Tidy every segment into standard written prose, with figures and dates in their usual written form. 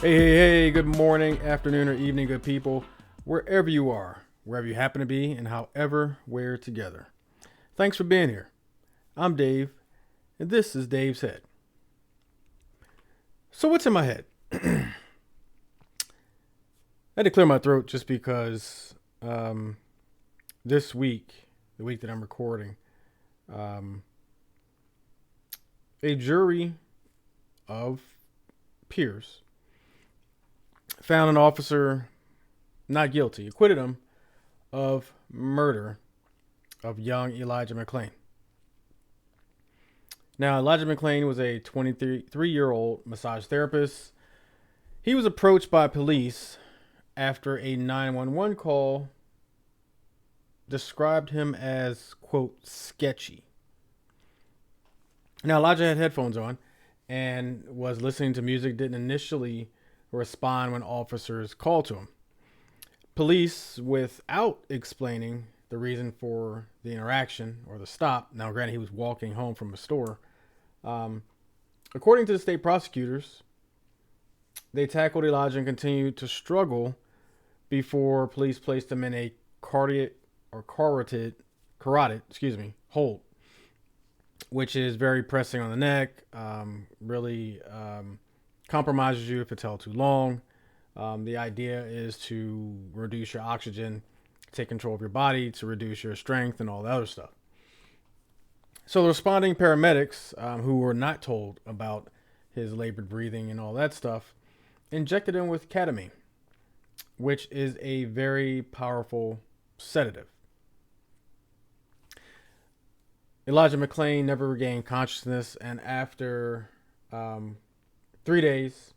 Hey, good morning, afternoon, or evening, good people, wherever you are, wherever you happen to be, and however we're together. Thanks for being here. I'm Dave, and this is Dave's Head. So, what's in my head? I had to clear my throat just because this week, the week that I'm recording, um, a jury of peers found an officer not guilty, acquitted him of murder of young Elijah McClain. Now, Elijah McClain was a 23-year-old massage therapist. He was approached by police after a 911 call described him as, quote, sketchy. Now, Elijah had headphones on and was listening to music, didn't initially respond when officers called to him. Police, without explaining the reason for the interaction or the stop, now granted he was walking home from a store, according to the state prosecutors, they tackled Elijah and continued to struggle before police placed him in a carotid hold, which is very pressing on the neck, really compromises you if it's held too long. The idea is to reduce your oxygen, take control of your body, to reduce your strength and all the other stuff. So the responding paramedics, who were not told about his labored breathing and all that stuff, injected him with ketamine, which is a very powerful sedative. Elijah McClain never regained consciousness, and after 3 days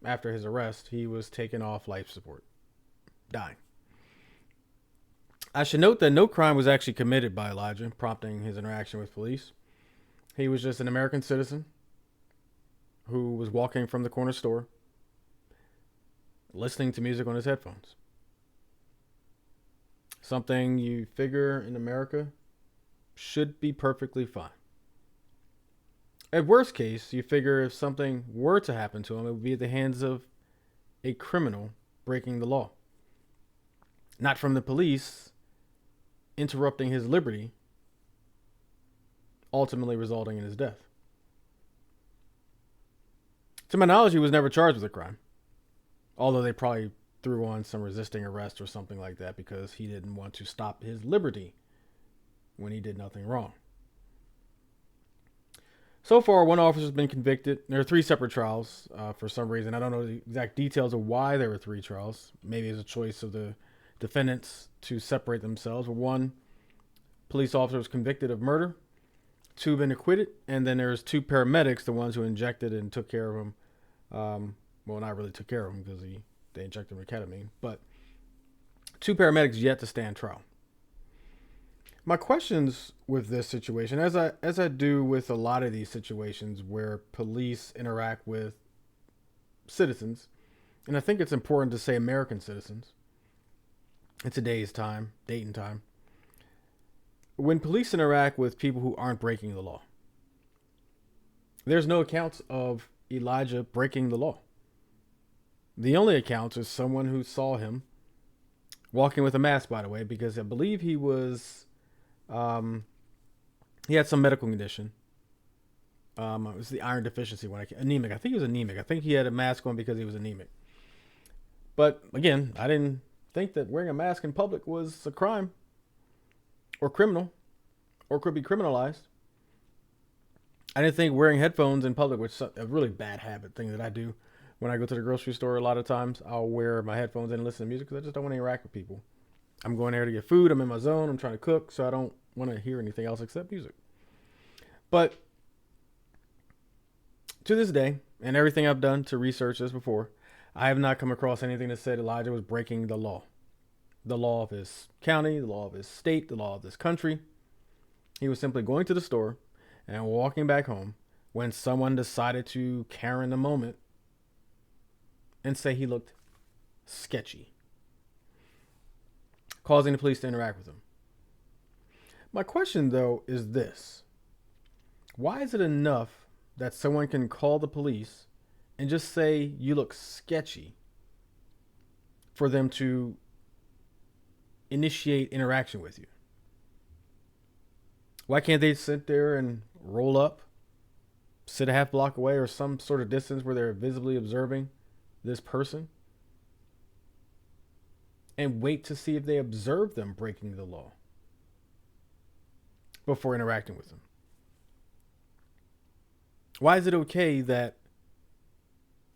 after his arrest, he was taken off life support, dying. I should note that no crime was actually committed by Elijah, prompting his interaction with police. He was just an American citizen who was walking from the corner store, listening to music on his headphones. Something you figure in America should be perfectly fine. At worst case, you figure if something were to happen to him, it would be at the hands of a criminal breaking the law. Not from the police interrupting his liberty, ultimately resulting in his death. To my knowledge, he was never charged with a crime, although they probably threw on some resisting arrest or something like that because he didn't want to stop his liberty when he did nothing wrong. So far, one officer has been convicted. There are 3 separate trials for some reason. I don't know the exact details of why there were 3 trials. Maybe it's a choice of the defendants to separate themselves. But 1 police officer was convicted of murder, 2 been acquitted, and then there's 2 paramedics, the ones who injected and took care of him. Well, not really took care of him because they injected him with ketamine, but 2 paramedics yet to stand trial. My questions with this situation, as I do with a lot of these situations where police interact with citizens, and I think it's important to say American citizens in today's time, date and time, when police interact with people who aren't breaking the law, there's no accounts of Elijah breaking the law. The only accounts is someone who saw him walking with a mask, by the way, because I believe he was... he had some medical condition. It was the iron deficiency anemic. I think he was anemic. I think he had a mask on because he was anemic. But again, I didn't think that wearing a mask in public was a crime or criminal or could be criminalized. I didn't think wearing headphones in public was a really bad habit thing that I do. When I go to the grocery store, a lot of times I'll wear my headphones and listen to music because I just don't want to interact with people. I'm going there to get food. I'm in my zone. I'm trying to cook, so I don't want to hear anything else except music. But to this day, and everything I've done to research this before, I have not come across anything that said Elijah was breaking the law. The law of his county, the law of his state, the law of this country. He was simply going to the store and walking back home when someone decided to Karen the moment and say he looked sketchy, causing the police to interact with him. My question, though, is this. Why is it enough that someone can call the police and just say you look sketchy for them to initiate interaction with you? Why can't they sit there and roll up, sit a half block away or some sort of distance where they're visibly observing this person and wait to see if they observe them breaking the law before interacting with them? Why is it okay that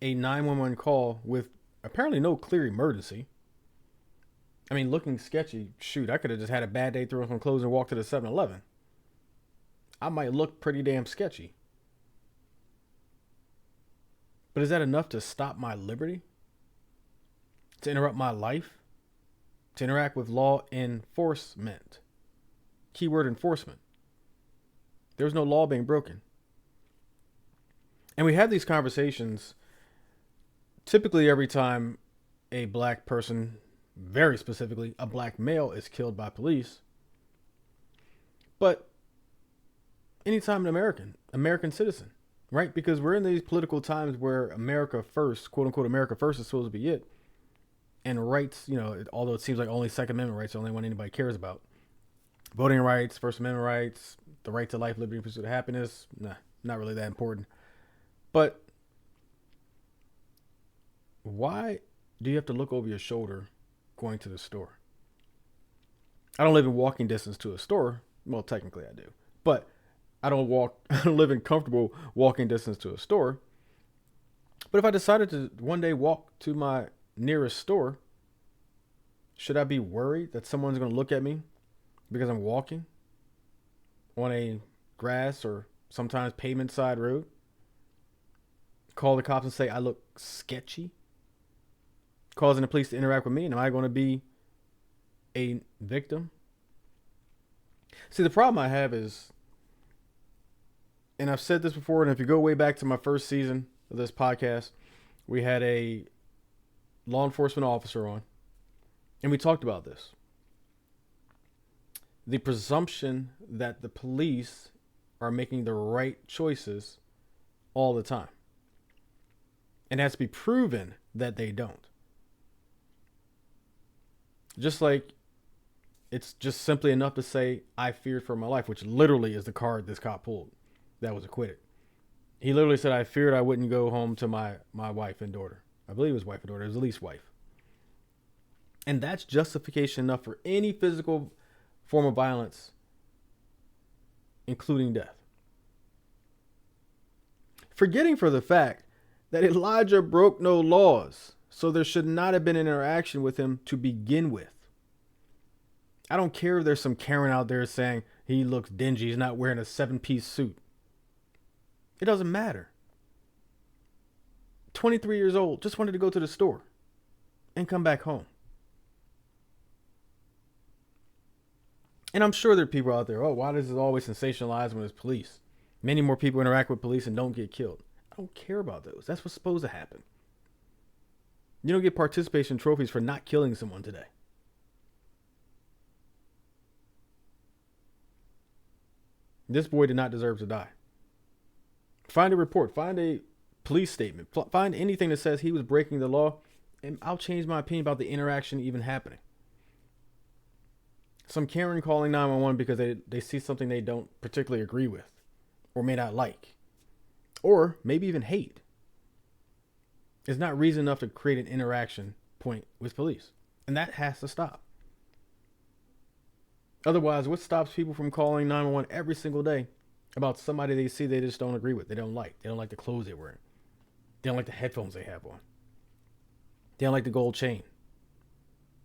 a 911 call with apparently no clear emergency? I mean, looking sketchy, shoot, I could have just had a bad day, throw on some clothes and walked to the 7-Eleven. I might look pretty damn sketchy. But is that enough to stop my liberty? To interrupt my life? To interact with law enforcement? Keyword enforcement. There's no law being broken. And we have these conversations typically every time a black person, very specifically a black male, is killed by police. But anytime an American citizen, right? Because we're in these political times where America first, quote unquote, America first is supposed to be it. And rights, although it seems like only Second Amendment rights are the only one anybody cares about. Voting rights, First Amendment rights, the right to life, liberty, and pursuit of happiness, nah, not really that important. But why do you have to look over your shoulder going to the store? I don't live in walking distance to a store. Well, technically I do. But I don't live in comfortable walking distance to a store. But if I decided to one day walk to my nearest store, should I be worried that someone's going to look at me because I'm walking on a grass or sometimes pavement side road? Call the cops and say I look sketchy, causing the police to interact with me, and am I going to be a victim? See, the problem I have is, and I've said this before, and if you go way back to my first season of this podcast, we had a law enforcement officer on, and we talked about this. The presumption that the police are making the right choices all the time. And it has to be proven that they don't. Just like it's just simply enough to say, I feared for my life, which literally is the card this cop pulled that was acquitted. He literally said, I feared I wouldn't go home to my wife and daughter. I believe it was wife and daughter. It was at least wife. And that's justification enough for any physical form of violence, including death. Forgetting for the fact that Elijah broke no laws, so there should not have been an interaction with him to begin with. I don't care if there's some Karen out there saying he looks dingy, he's not wearing a 7-piece suit. It doesn't matter. 23 years old, just wanted to go to the store and come back home. And I'm sure there are people out there, why does it always sensationalize when it's police? Many more people interact with police and don't get killed. I don't care about those. That's what's supposed to happen. You don't get participation trophies for not killing someone today. This boy did not deserve to die. Find a report. Find a police statement. Find anything that says he was breaking the law, and I'll change my opinion about the interaction even happening. Some Karen calling 911 because they see something they don't particularly agree with or may not like, or maybe even hate, is not reason enough to create an interaction point with police. And that has to stop. Otherwise, what stops people from calling 911 every single day about somebody they see they just don't agree with, they don't like? They don't like the clothes they're wearing. They don't like the headphones they have on. They don't like the gold chain.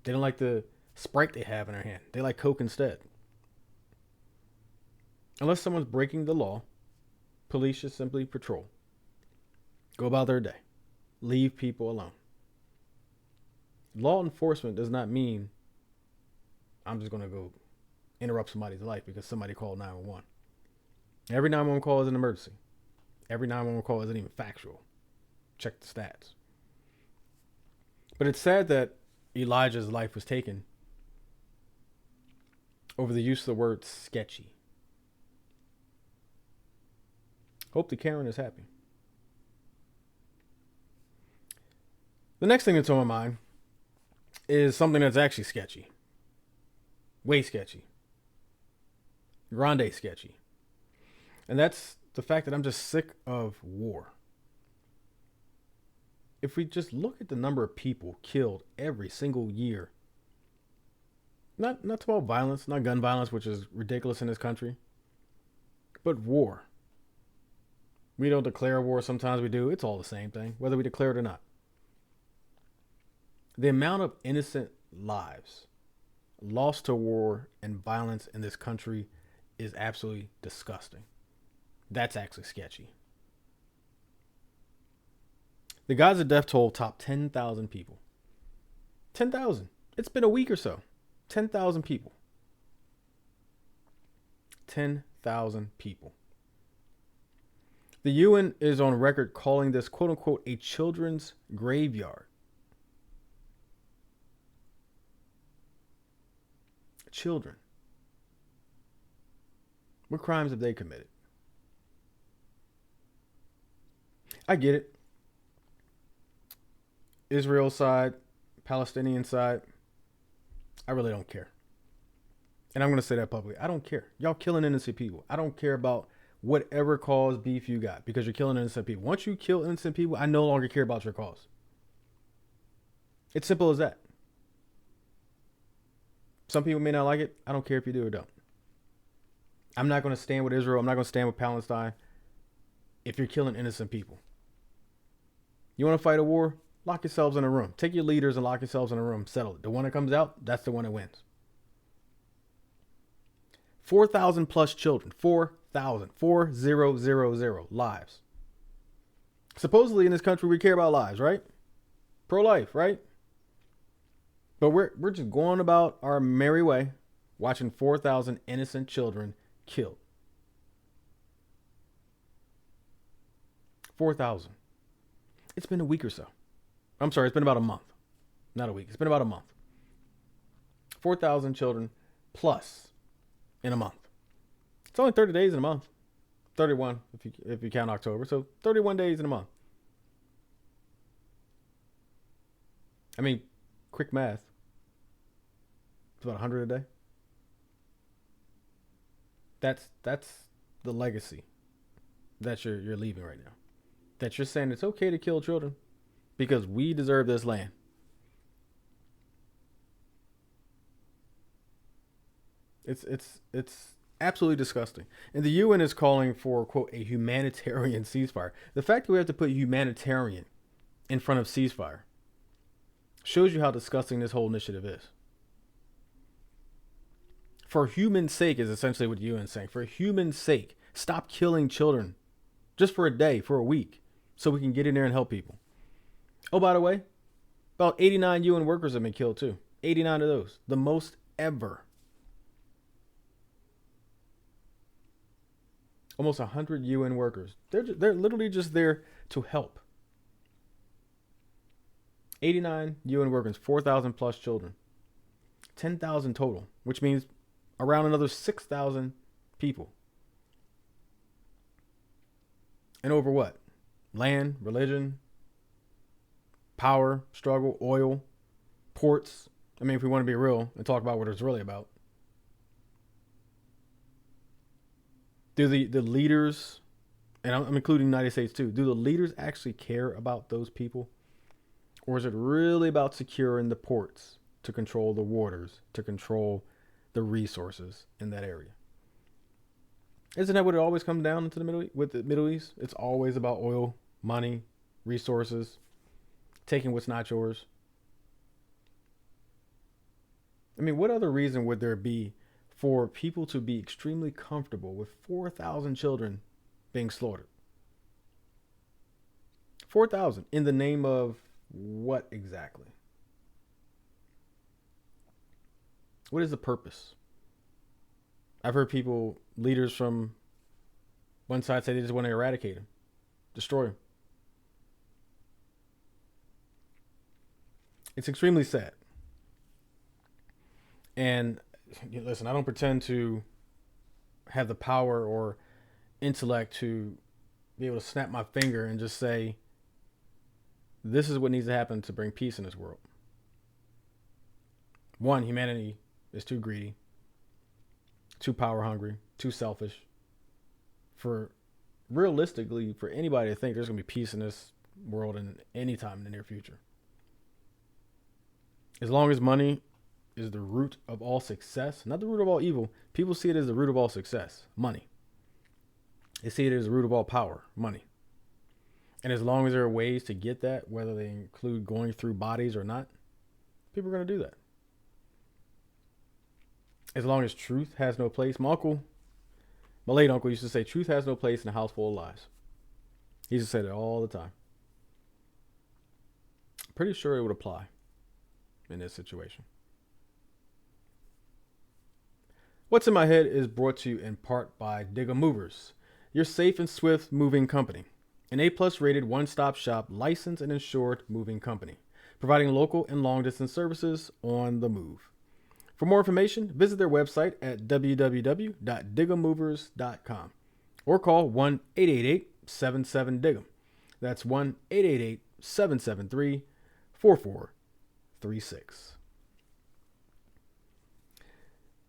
They don't like the Sprite they have in their hand. They like Coke instead. Unless someone's breaking the law, police should simply patrol. Go about their day. Leave people alone. Law enforcement does not mean I'm just going to go interrupt somebody's life because somebody called 911. Every 911 call is an emergency. Every 911 call isn't even factual. Check the stats. But it's sad that Elijah's life was taken over the use of the word sketchy. Hope the Karen is happy. The next thing that's on my mind is something that's actually sketchy. Way sketchy. Grande sketchy. And that's the fact that I'm just sick of war. If we just look at the number of people killed every single year, not about violence, not gun violence, which is ridiculous in this country, but war. We don't declare war, sometimes we do. It's all the same thing, whether we declare it or not. The amount of innocent lives lost to war and violence in this country is absolutely disgusting. That's actually sketchy. The Gaza death toll topped 10,000 people. 10,000. It's been a week or so. 10,000 people. 10,000 people. The UN is on record calling this, quote unquote, a children's graveyard. Children. What crimes have they committed? I get it. Israel side, Palestinian side, I really don't care. And I'm going to say that publicly. I don't care. Y'all killing innocent people. I don't care about whatever cause beef you got because you're killing innocent people. Once you kill innocent people, I no longer care about your cause. It's simple as that. Some people may not like it. I don't care if you do or don't. I'm not going to stand with Israel. I'm not going to stand with Palestine if you're killing innocent people. You want to fight a war? Lock yourselves in a room. Take your leaders and lock yourselves in a room. Settle it. The one that comes out, that's the one that wins. 4,000 plus children. 4,000. 4,000 lives. Supposedly in this country, we care about lives, right? Pro-life, right? But we're just going about our merry way, watching 4,000 innocent children killed. 4,000. It's been a week or so. I'm sorry, it's been about a month. Not a week. It's been about a month. 4,000 children plus in a month. It's only 30 days in a month. 31 if you count October. So 31 days in a month. I mean, quick math. It's about 100 a day. That's the legacy that you're leaving right now. That you're saying it's okay to kill children because we deserve this land. It's absolutely disgusting. And the UN is calling for, quote, a humanitarian ceasefire. The fact that we have to put humanitarian in front of ceasefire shows you how disgusting this whole initiative is. For human sake is essentially what the UN is saying. For human sake, stop killing children just for a day, for a week, so we can get in there and help people. Oh, by the way, about 89 UN workers have been killed too. 89 of those, the most ever. Almost 100 UN workers. They're literally just there to help. 89 UN workers, 4,000 plus children. 10,000 total, which means around another 6,000 people. And over what? Land, religion, power, struggle, oil, ports. I mean, if we want to be real and talk about what it's really about. Do the leaders, and I'm including the United States too, do the leaders actually care about those people? Or is it really about securing the ports to control the waters, to control the resources in that area? Isn't that what it always comes down into the Middle East? It's always about oil, money, resources, taking what's not yours. I mean, what other reason would there be for people to be extremely comfortable with 4,000 children being slaughtered? 4,000 in the name of what exactly? What is the purpose? I've heard leaders from one side say they just want to eradicate him, destroy him. It's extremely sad. And listen, I don't pretend to have the power or intellect to be able to snap my finger and just say, This is what needs to happen to bring peace in this world. One, humanity is too greedy, too power hungry, too selfish for realistically for anybody to think there's going to be peace in this world in any time in the near future. As long as money is the root of all success, not the root of all evil, people see it as the root of all success, money. They see it as the root of all power, money. And as long as there are ways to get that, whether they include going through bodies or not, people are going to do that. As long as truth has no place, my late uncle used to say, truth has no place in a house full of lies. He used to say that all the time. Pretty sure it would apply in this situation. What's in My Head is brought to you in part by Digga Movers, your safe and swift moving company. An A-plus rated one-stop shop, licensed and insured moving company, providing local and long-distance services on the move. For more information, visit their website at www.diggamovers.com or call 1-888-77-DIGGA. That's 1-888-773-4436.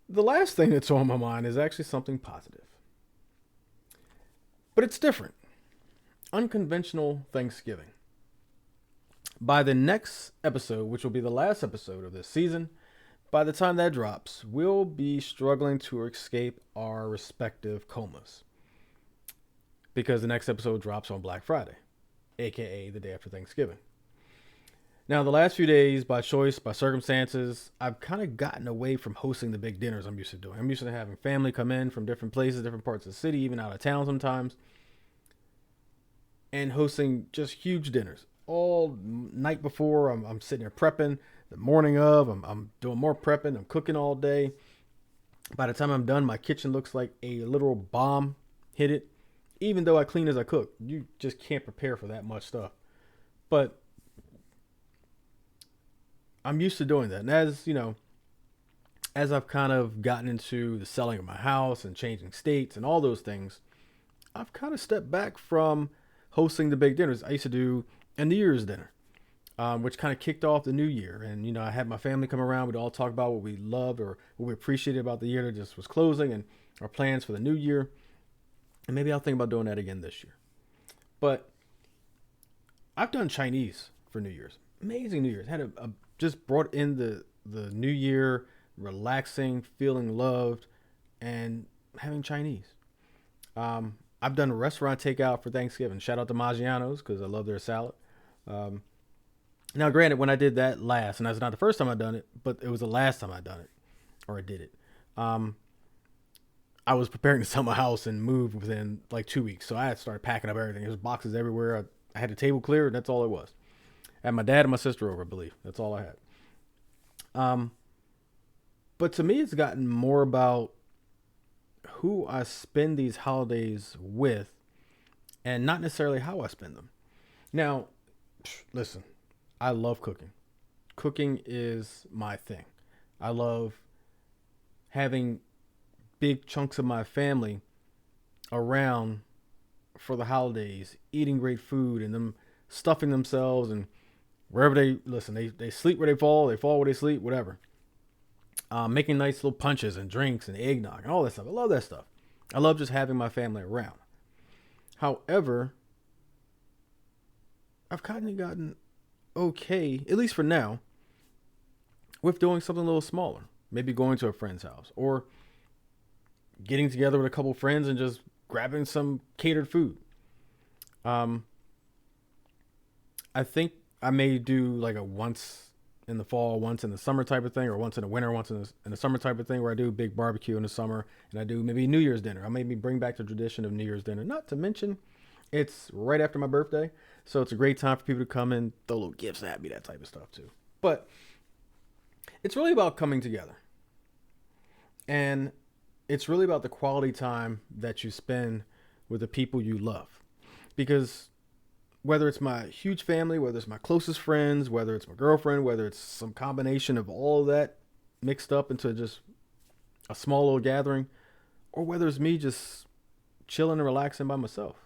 The last thing that's on my mind is actually something positive. But it's different. Unconventional Thanksgiving. By the next episode, which will be the last episode of this season, by the time that drops, we'll be struggling to escape our respective comas. Because the next episode drops on Black Friday, aka the day after Thanksgiving. Now, the last few days, by choice, by circumstances, I've kind of gotten away from hosting the big dinners I'm used to doing. I'm used to having family come in from different places, different parts of the city, even out of town sometimes, and hosting just huge dinners. All night before, I'm sitting there prepping. The morning of, I'm doing more prepping. I'm cooking all day. By the time I'm done, my kitchen looks like a literal bomb hit it. Even though I clean as I cook, you just can't prepare for that much stuff. But I'm used to doing that. And as, you know, as I've kind of gotten into the selling of my house and changing states and all those things, I've kind of stepped back from hosting the big dinners. I used to do a New Year's dinner, which kind of kicked off the new year. And, you know, I had my family come around. We'd all talk about what we loved or what we appreciated about the year that just was closing and our plans for the new year. And maybe I'll think about doing that again this year. But I've done Chinese for New Year's. Amazing New Year's. Had a just brought in the new year, relaxing, feeling loved, and having Chinese. I've done restaurant takeout for Thanksgiving. Shout out to Maggiano's because I love their salad. Now, granted, when I did that last, and that's not the first time I've done it, but it was the last time I'd done it, or I did it. I was preparing to sell my house and move within like 2 weeks. So I had started packing up everything. There was boxes everywhere. I had the table cleared, and that's all it was. I had my dad and my sister over, I believe. That's all I had. But to me, it's gotten more about who I spend these holidays with and not necessarily how I spend them. Now, listen, I love cooking. Cooking is my thing. I love having big chunks of my family around for the holidays, eating great food and them stuffing themselves and wherever they sleep where they fall where they sleep, whatever. Making nice little punches and drinks and eggnog and all that stuff. I love that stuff. I love just having my family around. However, I've kind of gotten okay, at least for now, with doing something a little smaller. Maybe going to a friend's house or getting together with a couple friends and just grabbing some catered food. I think I may do like a once in the fall, once in the summer type of thing, or once in the winter, once in the summer type of thing, where I do a big barbecue in the summer and I do maybe New Year's dinner. I maybe bring back the tradition of New Year's dinner. Not to mention, it's right after my birthday, so it's a great time for people to come and throw little gifts at me, that type of stuff too. But it's really about coming together. And it's really about the quality time that you spend with the people you love. Because whether it's my huge family, whether it's my closest friends, whether it's my girlfriend, whether it's some combination of all of that mixed up into just a small little gathering, or whether it's me just chilling and relaxing by myself,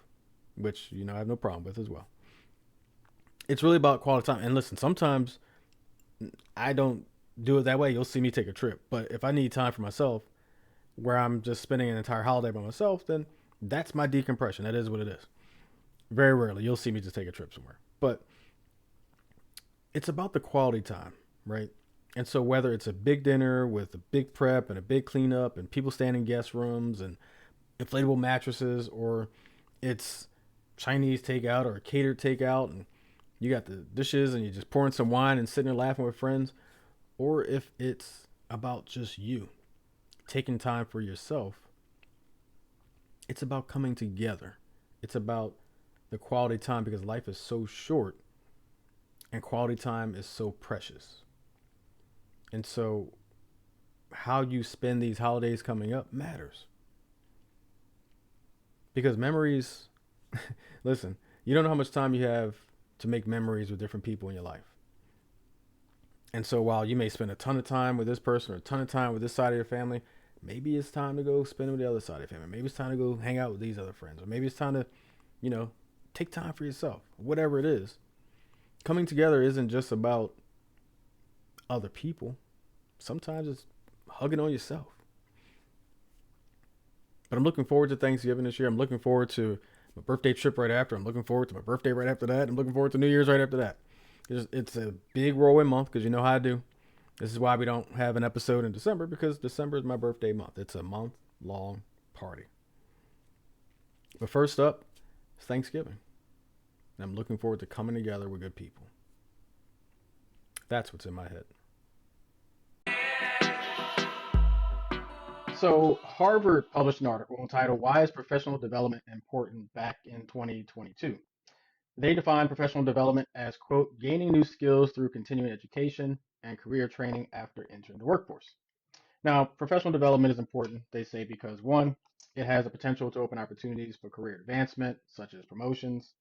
which, you know, I have no problem with as well. It's really about quality time. And listen, sometimes I don't do it that way. You'll see me take a trip. But if I need time for myself, where I'm just spending an entire holiday by myself, then that's my decompression. That is what it is. Very rarely you'll see me just take a trip somewhere. But it's about the quality time, right? And so whether it's a big dinner with a big prep and a big cleanup and people staying in guest rooms and inflatable mattresses, or it's Chinese takeout or catered takeout and you got the dishes and you're just pouring some wine and sitting there laughing with friends, or if it's about just you taking time for yourself, it's about coming together. It's about the quality time because life is so short and quality time is so precious. And so, how you spend these holidays coming up matters because memories, listen, you don't know how much time you have to make memories with different people in your life. And so, while you may spend a ton of time with this person or a ton of time with this side of your family, maybe it's time to go spend it with the other side of your family. Maybe it's time to go hang out with these other friends, or maybe it's time to, you know, take time for yourself. Whatever it is, coming together isn't just about other people. Sometimes it's hugging on yourself. But I'm looking forward to Thanksgiving this year. I'm looking forward to my birthday trip right after. I'm looking forward to my birthday right after that. I'm looking forward to New Year's right after that. It's a big whirlwind month because you know how I do. This is why we don't have an episode in December because December is my birthday month. It's a month long party. But first up, it's Thanksgiving. And I'm looking forward to coming together with good people. That's what's in my head. So, Harvard published an article entitled Why is Professional Development Important back in 2022? They define professional development as, quote, gaining new skills through continuing education and career training after entering the workforce. Now, professional development is important, they say, because one, it has the potential to open opportunities for career advancement, such as promotions.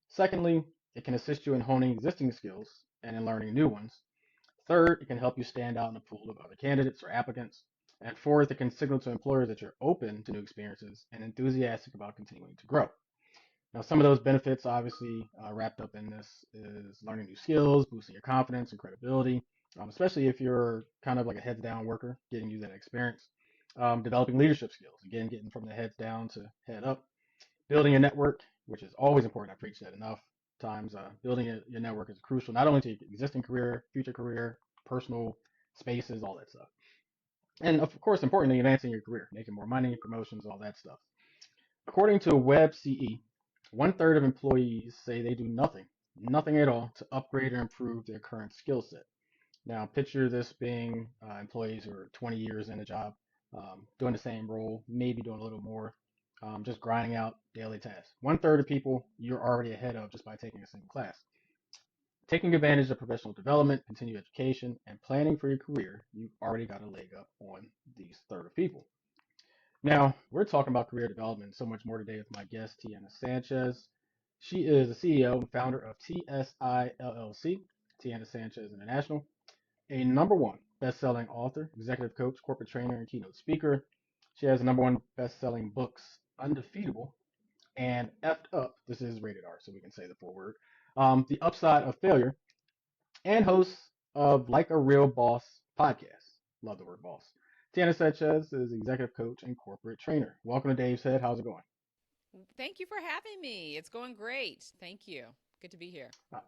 Secondly, it can assist you in honing existing skills and in learning new ones. Third, it can help you stand out in a pool of other candidates or applicants. And fourth, it can signal to employers that you're open to new experiences and enthusiastic about continuing to grow. Now, some of those benefits, obviously, wrapped up in this is learning new skills, boosting your confidence and credibility, especially if you're kind of like a heads down worker, getting you that experience. Developing leadership skills, again, getting from the heads down to head up. Building a network, which is always important. I preach that enough times. Building your network is crucial, not only to your existing career, future career, personal spaces, all that stuff. And of course, importantly, advancing your career, making more money, promotions, all that stuff. According to WebCE, one-third of employees say they do nothing at all to upgrade or improve their current skill set. Now, picture this being employees who are 20 years in a job, doing the same role, maybe doing a little more, just grinding out daily tasks. One-third of people you're already ahead of just by taking a single class. Taking advantage of professional development, continued education, and planning for your career, you've already got a leg up on these third of people. Now, we're talking about career development and so much more today with my guest, Tiana Sanchez. She is the CEO and founder of TSI LLC, Tiana Sanchez International, a number one best-selling author, executive coach, corporate trainer, and keynote speaker. She has number one best-selling books, Undefeatable and Effed Up. This is rated R, so we can say the full word. The Upside of Failure, and host of Like a Real Boss podcast. Love the word boss. Tiana Sanchez is executive coach and corporate trainer. Welcome to Dave's Head. How's it going? Thank you for having me. It's going great. Thank you. Good to be here. Uh,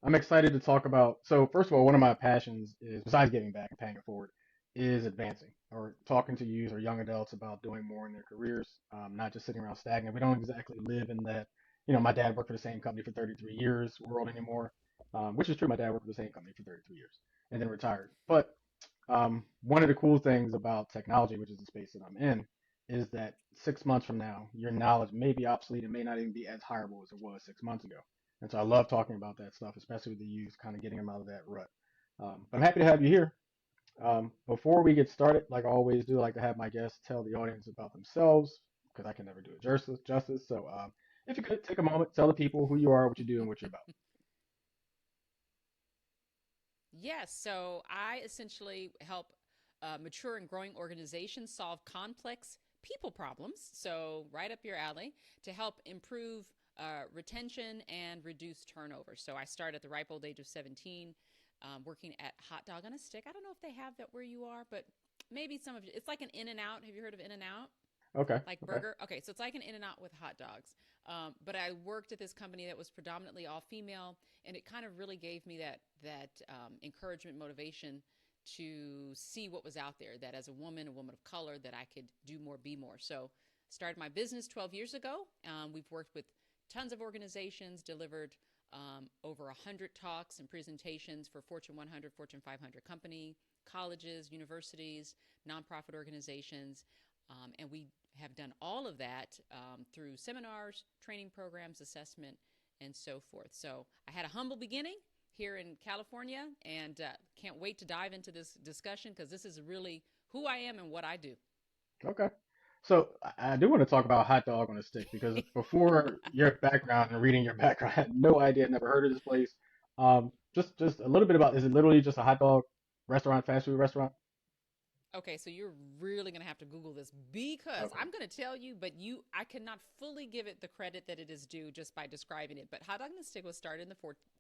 I'm excited to talk about. So, first of all, one of my passions is, besides giving back and paying it forward, is advancing or talking to youth or young adults about doing more in their careers, not just sitting around stagnant. We don't exactly live in that. My dad worked for the same company for 33 years world anymore, which is true. My dad worked for the same company for 33 years and then retired. But one of the cool things about technology, which is the space that I'm in, is that 6 months from now, your knowledge may be obsolete and may not even be as hireable as it was 6 months ago. And so I love talking about that stuff, especially with the youth, kind of getting them out of that rut. But I'm happy to have you here. Before we get started, like I always do, I like to have my guests tell the audience about themselves because I can never do it justice. So if you could take a moment, tell the people who you are, what you do, and what you're about. Yes, so I essentially help mature and growing organizations solve complex people problems. So, right up your alley to help improve retention and reduce turnover. So I started at the ripe old age of 17, working at Hot Dog on a Stick. I don't know if they have that where you are, but maybe some of you. It's like an In and Out. Have you heard of In and Out? Okay. Like Okay. burger. Okay, so it's like an In and Out with hot dogs. But I worked at this company that was predominantly all female, and it kind of really gave me that encouragement, motivation to see what was out there. That as a woman of color, that I could do more, be more. So started my business 12 years ago. We've worked with tons of organizations, delivered over 100 talks and presentations for Fortune 100, Fortune 500 company, colleges, universities, nonprofit organizations. And we have done all of that through seminars, training programs, assessment, and so forth. So I had a humble beginning here in California, and can't wait to dive into this discussion because this is really who I am and what I do. Okay. So I do want to talk about hot dog on a stick because before your background and reading your background, I had no idea, never heard of this place. Just a little bit about, is it literally just a hot dog restaurant, fast food restaurant? Okay, so you're really going to have to Google this because Okay. I'm going to tell you, but I cannot fully give it the credit that it is due just by describing it. But hot dog and stick was started in the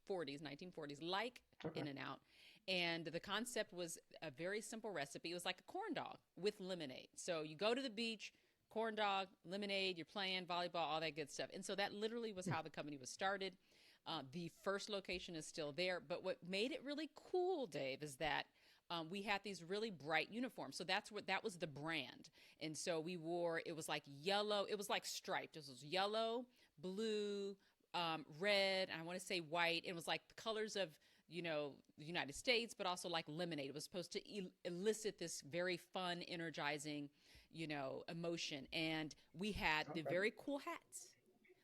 40s, 1940s, like Okay. In and Out. And the concept was a very simple recipe. It was like a corn dog with lemonade. So you go to the beach, corn dog, lemonade, you're playing volleyball, all that good stuff. And so that literally was Hmm. how the company was started. The first location is still there. But what made it really cool, Dave, is that we had these really bright uniforms. So that was the brand. And so we wore, it was like yellow, it was like striped. It was yellow, blue, red, and I want to say white. It was like the colors of, the United States, but also like lemonade. It was supposed to elicit this very fun, energizing, emotion. And we had the Okay. very cool hats.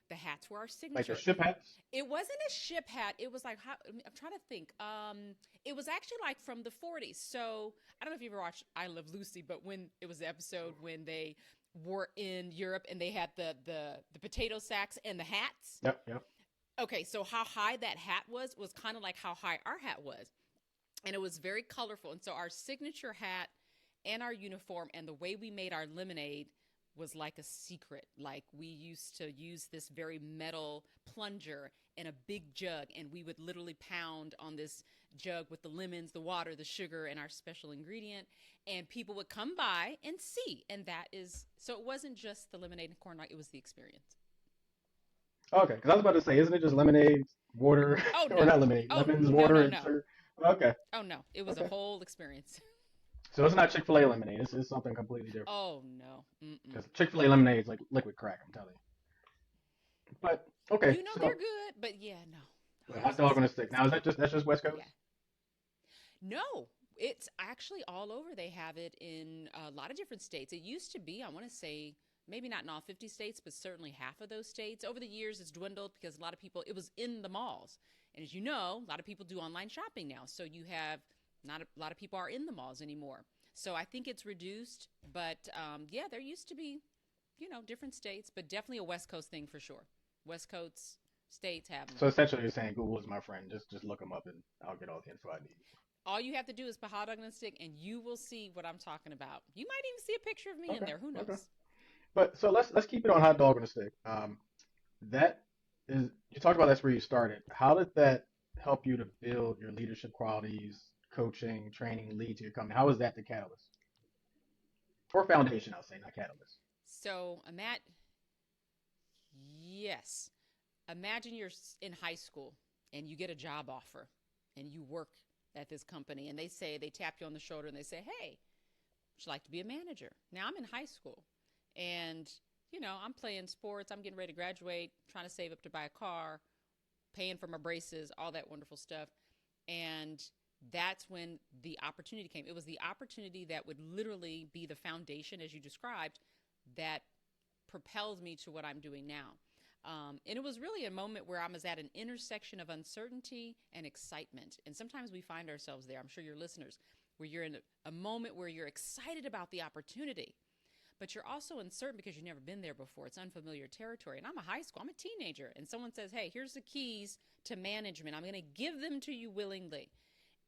The hats were our Like the signature. ship hats? It wasn't a ship hat. It was like, I'm trying to think. It was actually like from the 40s. So I don't know if you ever watched I Love Lucy, but when it was the episode when they were in Europe and they had the potato sacks and the hats. Yep. Yep. Okay, so how high that hat was kind of like how high our hat was, and it was very colorful. And so our signature hat and our uniform and the way we made our lemonade was like a secret. Like we used to use this very metal plunger in a big jug, and we would literally pound on this jug with the lemons, the water, the sugar, and our special ingredient. And people would come by and see. And that is so it wasn't just the lemonade and corn dog, it was the experience. Okay. Because I was about to say, isn't it just lemonade, water, Oh or not no. lemonade, Oh lemons, no water, no and no. sugar? Okay. Oh no. It was a Okay. whole experience. So it's not Chick-fil-A lemonade. It's something completely different. Oh no. Mm-mm. Because Chick-fil-A lemonade is like liquid crack, I'm telling you. But okay, They're so good, but yeah, no. hot Ours dog is on a stick. was Now is that killer. just West Yeah. Coast? No, it's actually all over. They have it in a lot of different states. It used to be, I want to say, maybe not in all 50 states, but certainly half of those states. Over the years, it's dwindled because a lot of people, it was in the malls. And as you know, a lot of people do online shopping now. So you have not a lot of people are in the malls anymore. So I think it's reduced. But yeah, there used to be, different states, but definitely a West Coast thing for sure. West Coast states have them. So essentially, you're saying Google is my friend. Just look them up and I'll get all the info I need. All you have to do is put hot dog on a stick, and you will see what I'm talking about. You might even see a picture of me in Okay, there. Who okay. knows? But so let's keep it on hot dog on a stick. That is you talked about that's where you started. How did that help you to build your leadership qualities, coaching, training, lead to your company? How was that the catalyst or foundation? I'll say, not catalyst. So, yes. Imagine you're in high school and you get a job offer and you work at this company and they tap you on the shoulder and they say, hey, would you like to be a manager? Now I'm in high school and, I'm playing sports. I'm getting ready to graduate, trying to save up to buy a car, paying for my braces, all that wonderful stuff. And that's when the opportunity came. It was the opportunity that would literally be the foundation, as you described, that propelled me to what I'm doing now. And it was really a moment where I was at an intersection of uncertainty and excitement. And sometimes we find ourselves there. I'm sure your listeners, where you're in a moment where you're excited about the opportunity, but you're also uncertain because you've never been there before. It's unfamiliar territory. And I'm a high school, I'm a teenager. And someone says, hey, here's the keys to management. I'm going to give them to you willingly.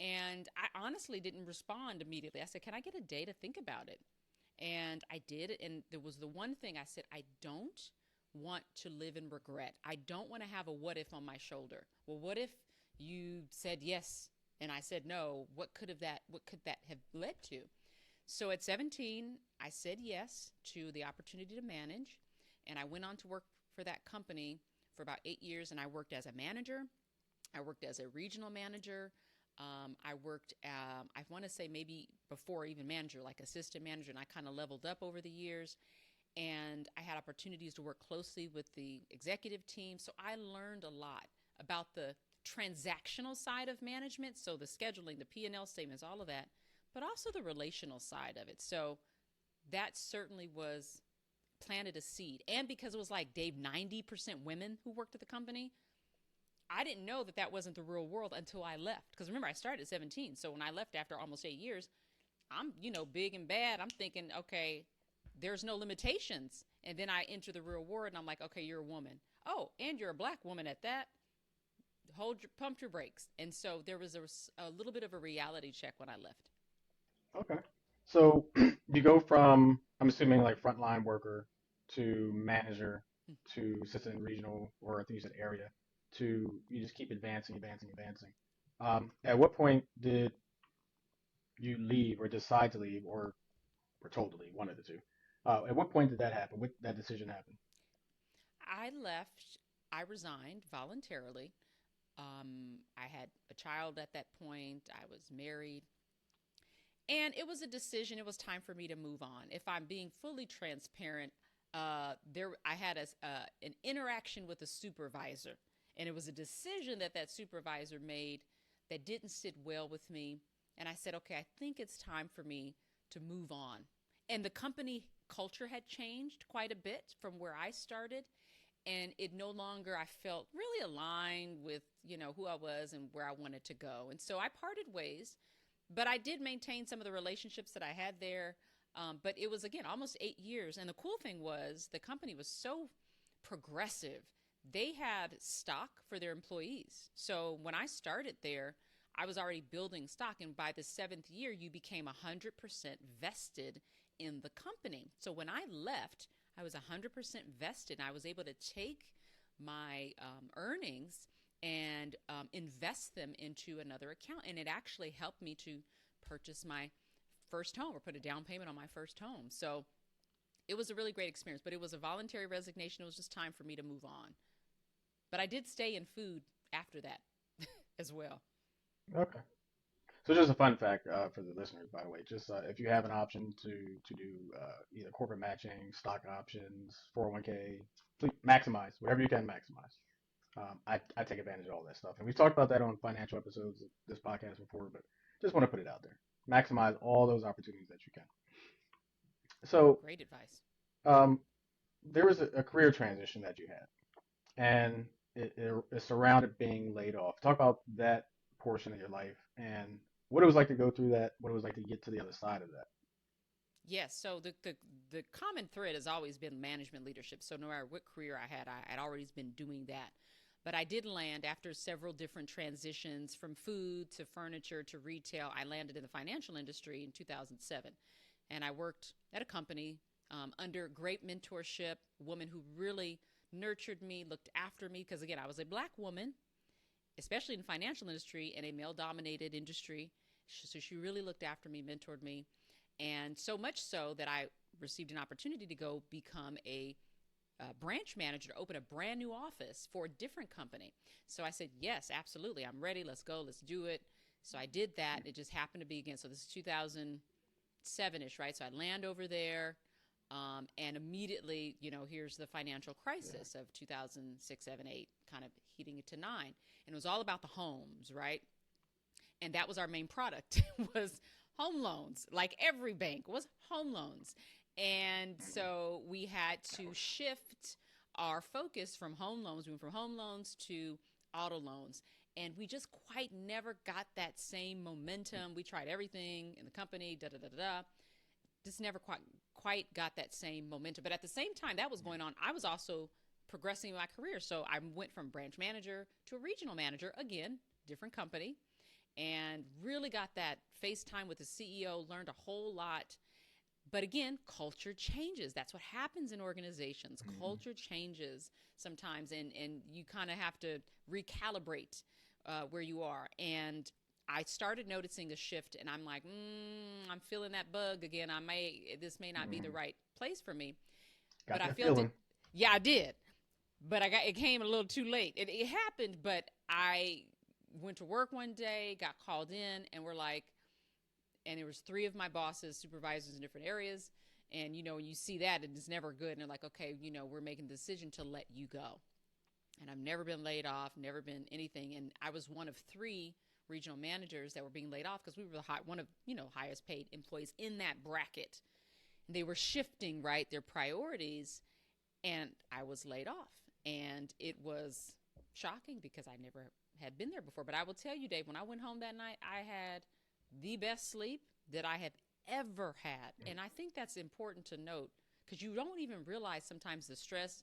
And I honestly didn't respond immediately. I said, can I get a day to think about it? And I did. And there was the one thing I said, I don't want to live in regret. I don't want to have a what if on my shoulder. Well, what if you said yes and I said no? What could that have led to? So at 17, I said yes to the opportunity to manage, and I went on to work for that company for about 8 years, and I worked as a manager. I worked as a regional manager. I worked, I want to say maybe before even manager, like assistant manager, and I kind of leveled up over the years. And I had opportunities to work closely with the executive team. So I learned a lot about the transactional side of management, so the scheduling, the P&L statements, all of that, but also the relational side of it. So that certainly was planted a seed. And because it was like, Dave, 90% women who worked at the company, I didn't know that that wasn't the real world until I left. Because remember, I started at 17. So when I left after almost 8 years, I'm, big and bad. I'm thinking, okay, there's no limitations. And then I enter the real world and I'm like, okay, you're a woman. Oh, and you're a black woman at that. Pump your brakes. And so there was a little bit of a reality check when I left. Okay. So you go from, I'm assuming like frontline worker to manager to assistant regional, or I think you said area, to you just keep advancing, advancing, advancing. At what point did you leave or decide to leave or were told to leave, one of the two? At what point did that happen? What that decision happen? I left, I resigned voluntarily. I had a child at that point. I was married. And it was a decision. It was time for me to move on. If I'm being fully transparent, I had an interaction with a supervisor, and it was a decision that supervisor made that didn't sit well with me. And I said, okay, I think it's time for me to move on. And the company culture had changed quite a bit from where I started, and it no longer, I felt really aligned with who I was and where I wanted to go. And so I parted ways. But I did maintain some of the relationships that I had there. But it was, again, almost 8 years. And the cool thing was the company was so progressive. They had stock for their employees. So when I started there, I was already building stock. And by the 7th year, you became 100% vested in the company. So when I left, I was 100% vested. And I was able to take my earnings and invest them into another account. And it actually helped me to purchase my first home, or put a down payment on my first home. So it was a really great experience, but it was a voluntary resignation. It was just time for me to move on. But I did stay in food after that as well. Okay. So just a fun fact for the listeners, by the way, just if you have an option to do either corporate matching, stock options, 401k, please maximize whatever you can maximize. I take advantage of all that stuff, and we've talked about that on financial episodes of this podcast before, but just want to put it out there. Maximize all those opportunities that you can. So Great advice. um, there was a career transition that you had, and it surrounded being laid off. Talk about that portion of your life and what it was like to go through that, what it was like to get to the other side of that. Yes. So the common thread has always been management leadership. So no matter what career I had always been doing that. But I did land after several different transitions from food to furniture to retail. I landed in the financial industry in 2007. And I worked at a company under great mentorship, a woman who really nurtured me, looked after me. Because again, I was a black woman, especially in the financial industry, in a male dominated industry. So she really looked after me, mentored me. And so much so that I received an opportunity to go become a branch manager to open a brand new office for a different company. So I said, yes, absolutely. I'm ready. Let's go. Let's do it. So I did that. It just happened to be, again, so this is 2007-ish, right? So I land over there, and immediately, here's the financial crisis of 2006, 7, 8, kind of heating it to 9. And it was all about the homes, right? And that was our main product was home loans. Like every bank was home loans. And so we had to shift our focus from home loans. We went from home loans to auto loans. And we just quite never got that same momentum. We tried everything in the company, just never quite got that same momentum. But at the same time that was going on, I was also progressing my career. So I went from branch manager to a regional manager, again, different company, and really got that face time with the CEO, learned a whole lot. But again, culture changes. That's what happens in organizations. Mm-hmm. Culture changes sometimes, and you kind of have to recalibrate where you are. And I started noticing a shift, and I'm like, I'm feeling that bug again. This may not be the Mm-hmm. right place for me. But Got I that felt it. feeling. Yeah, I did. But it came a little too late. It happened, but I went to work one day, got called in, and we're like, and there was three of my bosses, supervisors in different areas. And, when you see that, it's never good. And they're like, okay, we're making the decision to let you go. And I've never been laid off, never been anything. And I was one of three regional managers that were being laid off because we were one of, highest paid employees in that bracket. And they were shifting, right, their priorities. And I was laid off. And it was shocking because I never had been there before. But I will tell you, Dave, when I went home that night, I had the best sleep that I have ever had. And I think that's important to note because you don't even realize sometimes the stress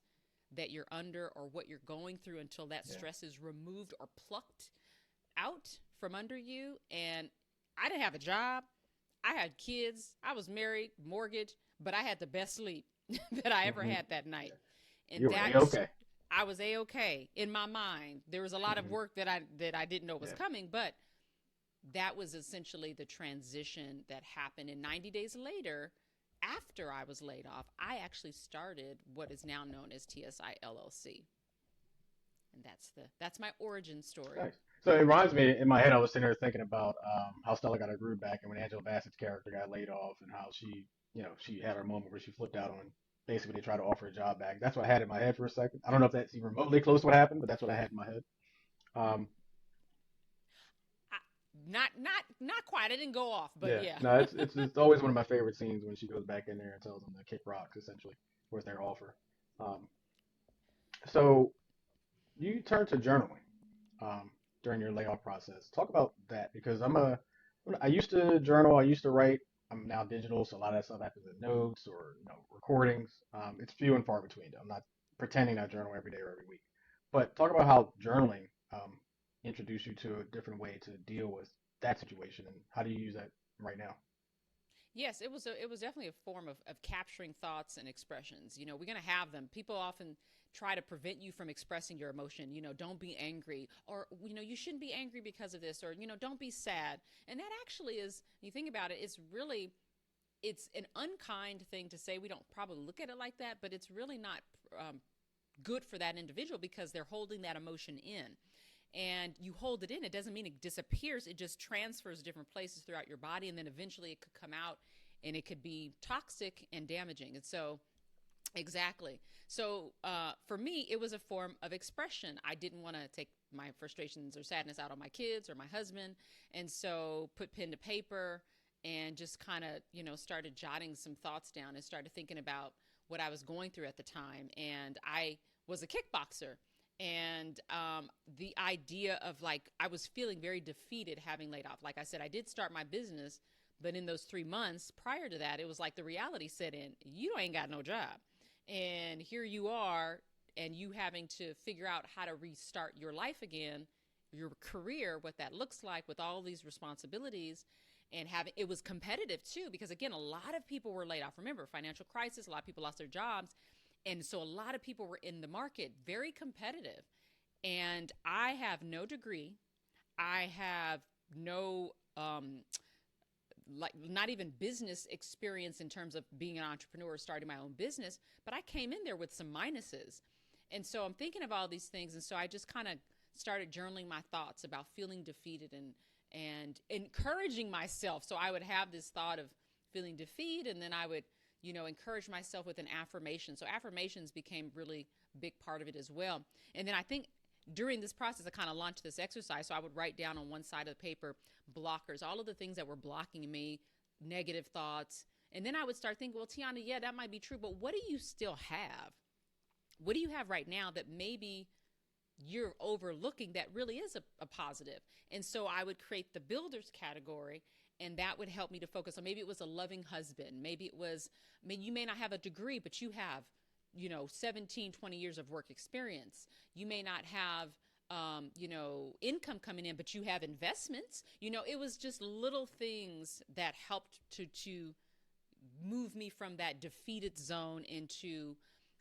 that you're under or what you're going through until that stress is removed or plucked out from under you. And I didn't have a job. I had kids. I was married, mortgage, but I had the best sleep that I ever Mm-hmm. had that night. And You were A-okay. I was A-okay in my mind. There was a lot of work that I didn't know was coming, but that was essentially the transition that happened. And 90 days later, after I was laid off, I actually started what is now known as TSI LLC. And that's my origin story. Nice. So it reminds me, in my head, I was sitting there thinking about how Stella got her groove back and when Angela Bassett's character got laid off and how she had her moment where she flipped out on basically they tried to offer a job back. That's what I had in my head for a second. I don't know if that's even remotely close to what happened, but that's what I had in my head. Um, I, not quite. I didn't go off, but yeah. No, it's always one of my favorite scenes when she goes back in there and tells them to kick rocks, essentially, was their offer. Um, so you turned to journaling um, during your layoff process. Talk about that because I used to journal, I used to write. I'm now digital, so a lot of that stuff happens in notes or recordings. It's few and far between. I'm not pretending I journal every day or every week. But talk about how journaling introduced you to a different way to deal with that situation and how do you use that right now? Yes, it was definitely a form of capturing thoughts and expressions. We're gonna have them. People often try to prevent you from expressing your emotion. Don't be angry, or you shouldn't be angry because of this, or don't be sad. And that actually is, when you think about it, it's an unkind thing to say. We don't probably look at it like that, but it's really not good for that individual because they're holding that emotion in. And you hold it in, it doesn't mean it disappears. It just transfers different places throughout your body, and then eventually it could come out and it could be toxic and damaging. And so, exactly. So for me, it was a form of expression. I didn't want to take my frustrations or sadness out on my kids or my husband. And so put pen to paper and just kind of, started jotting some thoughts down and started thinking about what I was going through at the time. And I was a kickboxer. And the idea of I was feeling very defeated having laid off. Like I said, I did start my business, but in those 3 months prior to that, it was like the reality set in. You ain't got no job. And here you are, and you having to figure out how to restart your life again, your career, what that looks like with all these responsibilities. And it was competitive too, because again, a lot of people were laid off. Remember, financial crisis, a lot of people lost their jobs. And so a lot of people were in the market, very competitive. And I have no degree. I have no, not even business experience in terms of being an entrepreneur or starting my own business. But I came in there with some minuses. And so I'm thinking of all these things. And so I just kind of started journaling my thoughts about feeling defeated and encouraging myself. So I would have this thought of feeling defeat, and then I would encourage myself with an affirmation. So affirmations became really big part of it as well. And then I think during this process, I kind of launched this exercise. So I would write down on one side of the paper blockers, all of the things that were blocking me, negative thoughts. And then I would start thinking, well, Tiana, yeah, that might be true, but what do you still have? What do you have right now that maybe you're overlooking that really is a positive? And so I would create the builders category, and that would help me to focus on, maybe it was a loving husband. Maybe it was, you may not have a degree, but you have, 17, 20 years of work experience. You may not have, income coming in, but you have investments. It was just little things that helped to move me from that defeated zone into,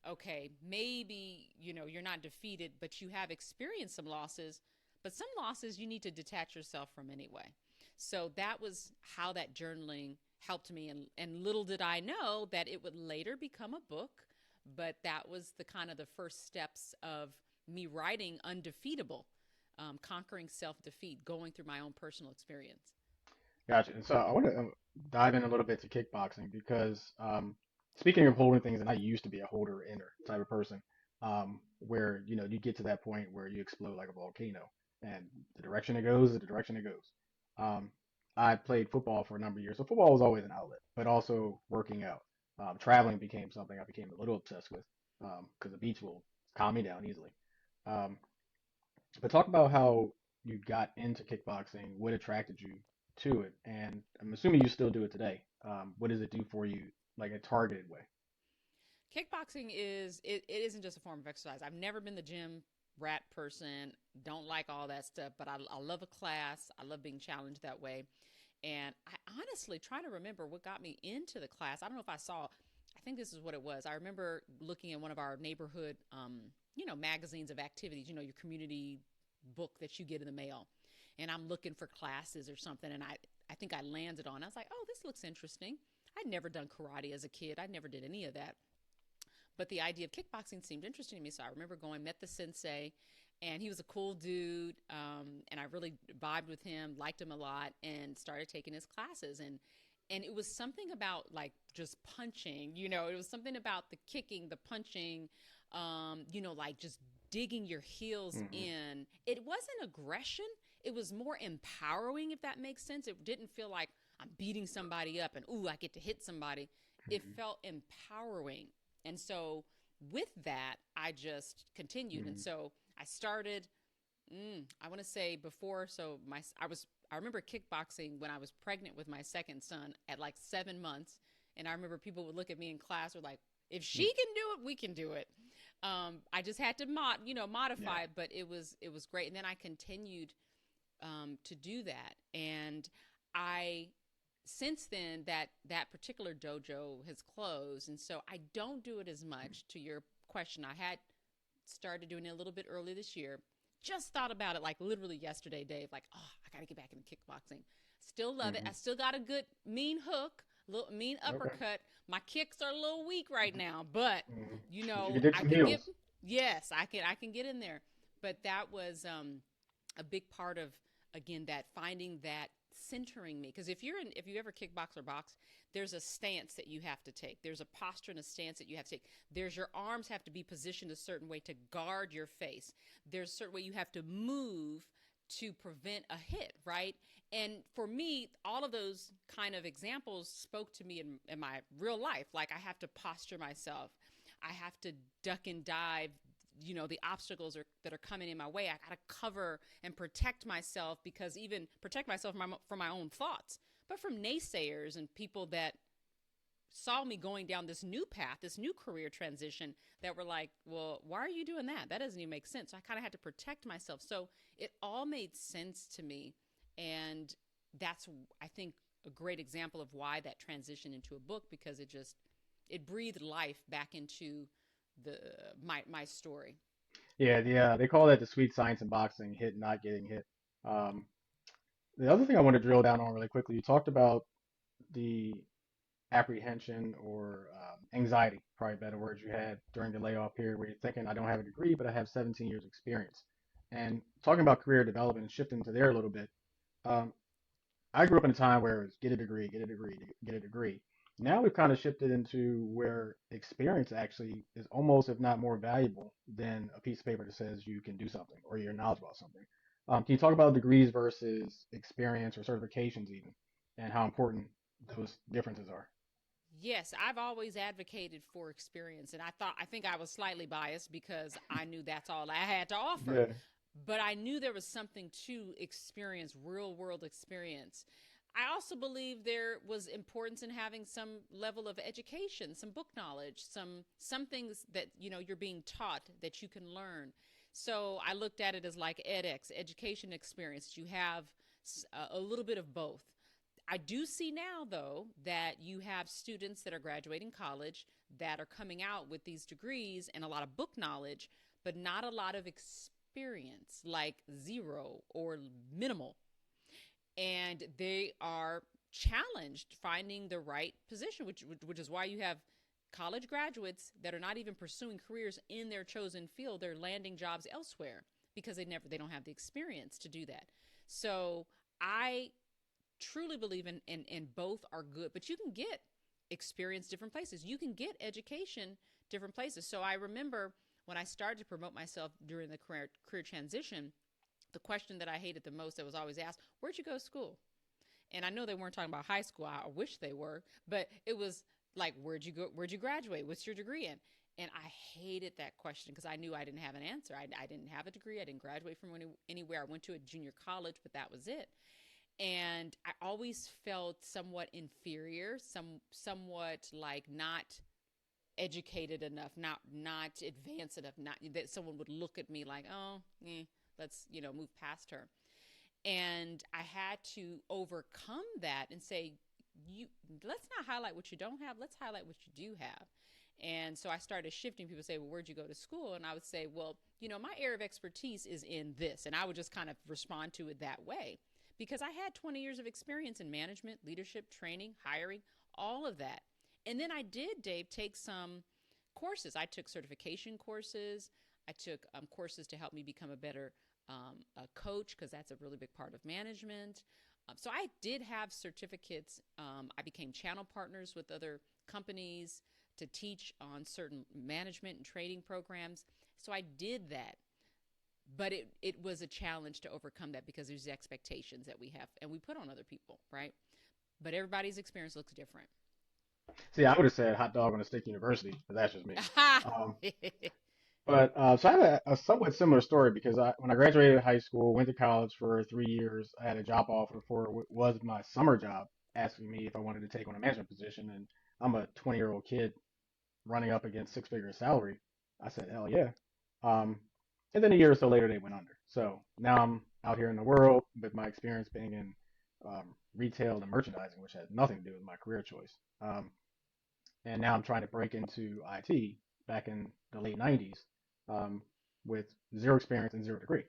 okay, maybe, you're not defeated, but you have experienced some losses, but some losses you need to detach yourself from anyway. So that was how that journaling helped me. And little did I know that it would later become a book, but that was the kind of the first steps of me writing Undefeatable, conquering self-defeat, going through my own personal experience. Gotcha. And so I want to dive in a little bit to kickboxing because speaking of holding things, and I used to be a holder inner type of person, where you get to that point where you explode like a volcano, and the direction it goes is the direction it goes. Um, I played football for a number of years, so football was always an outlet, but also working out. Traveling became something I became a little obsessed with because the beach will calm me down easily. Um, but talk about how you got into kickboxing, what attracted you to it, and I'm assuming you still do it today. What does it do for you, like a targeted way? Kickboxing it isn't just a form of exercise. I've never been the gym rat person, don't like all that stuff, but I love a class. I love being challenged that way. And I honestly trying to remember what got me into the class. I don't know if I think this is what it was. I remember looking at one of our neighborhood, magazines of activities, your community book that you get in the mail. And I'm looking for classes or something. And I think I landed on, I was like, oh, this looks interesting. I'd never done karate as a kid. I never did any of that. But the idea of kickboxing seemed interesting to me. So I remember going, met the sensei, and he was a cool dude. And I really vibed with him, liked him a lot, and started taking his classes. And it was something about like just punching, it was something about the kicking, the punching, like just digging your heels Hmm. in. It wasn't aggression. It was more empowering, if that makes sense. It didn't feel like I'm beating somebody up and, ooh, I get to hit somebody. It Hmm. felt empowering. And so with that, I just continued. And Hmm. so I started, I want to say before, so I remember kickboxing when I was pregnant with my second son at like 7 months. And I remember people would look at me in class, were like, if she can do it, we can do it. I just had to Yeah. modify it, but it was great. And then I continued to do that. And I since then that particular dojo has closed, and so I don't do it as much. To your question, I had started doing it a little bit early this year. Just thought about it like literally yesterday, Dave. Like, oh, I got to get back into kickboxing. Still love it. Hmm. I still got a good mean hook, little mean Okay. uppercut. My kicks are a little weak right now, but Hmm. But you can dig I some can get. heels. Yes, I can get in there. But that was a big part of, again, that finding that centering me. Because if you ever kickbox or box, there's a stance that you have to take. There's a posture and a stance that you have to take. There's your arms have to be positioned a certain way to guard your face. There's a certain way you have to move to prevent a hit, right? And for me, all of those kind of examples spoke to me in my real life. Like, I have to posture myself. I have to duck and dive, the obstacles that are coming in my way. I got to cover and protect myself, because even protect myself from my own thoughts, but from naysayers and people that saw me going down this new path, this new career transition, that were like, well, why are you doing that? That doesn't even make sense. So I kind of had to protect myself. So it all made sense to me. And that's, I think, a great example of why that transitioned into a book, because it breathed life back into the my story. Yeah, they call that the sweet science in boxing, hit not getting hit. Um, the other thing I want to drill down on really quickly, you talked about the apprehension or anxiety, probably better words you had during the layoff period where you're thinking, I don't have a degree, but I have 17 years experience. And talking about career development and shifting to there a little bit, um, I grew up in a time where it was get a degree, get a degree, get a degree. Now we've kind of shifted into where experience actually is almost, if not more valuable than a piece of paper that says you can do something or you're knowledgeable about something. Can you talk about degrees versus experience or certifications even, and how important those differences are? Yes, I've always advocated for experience, and I think I was slightly biased because I knew that's all I had to offer. Yeah. But I knew there was something to experience, real world experience. I also believe there was importance in having some level of education, some book knowledge, some things that you're being taught that you can learn. So I looked at it as like edX, education experience. You have a little bit of both. I do see now, though, that you have students that are graduating college that are coming out with these degrees and a lot of book knowledge, but not a lot of experience, like zero or minimal. And they are challenged finding the right position, which is why you have college graduates that are not even pursuing careers in their chosen field. They're landing jobs elsewhere because they don't have the experience to do that. So I truly believe in both are good, but you can get experience different places. You can get education different places. So I remember when I started to promote myself during the career transition, the question that I hated the most that was always asked, where'd you go to school? And I know they weren't talking about high school. I wish they were, but it was like, where'd you go? Where'd you graduate? What's your degree in? And I hated that question because I knew I didn't have an answer. I didn't have a degree. I didn't graduate from anywhere. I went to a junior college, but that was it. And I always felt somewhat inferior, somewhat like not educated enough, not advanced enough, not that someone would look at me like, oh, let's move past her. And I had to overcome that and say, let's not highlight what you don't have, let's highlight what you do have. And so I started shifting. People say, well, where'd you go to school? And I would say, well, my area of expertise is in this. And I would just kind of respond to it that way because I had 20 years of experience in management, leadership, training, hiring, all of that. And then I did, Dave, take some courses. I took certification courses. I took courses to help me become a better a coach, because that's a really big part of management. So I did have certificates. I became channel partners with other companies to teach on certain management and training programs. So I did that. But it was a challenge to overcome that because there's expectations that we have and we put on other people, right? But everybody's experience looks different. See, I would have said hot dog on a stick university, but that's just me. Um, but so I have a somewhat similar story because when I graduated high school, went to college for 3 years, I had a job offer for what was my summer job, asking me if I wanted to take on a management position, and I'm a 20-year-old kid running up against six-figure salary. I said, hell yeah. Um, and then a year or so later, they went under. So now I'm out here in the world with my experience being in retail and merchandising, which had nothing to do with my career choice. And now I'm trying to break into IT back in the late 90s um, with zero experience and zero degree.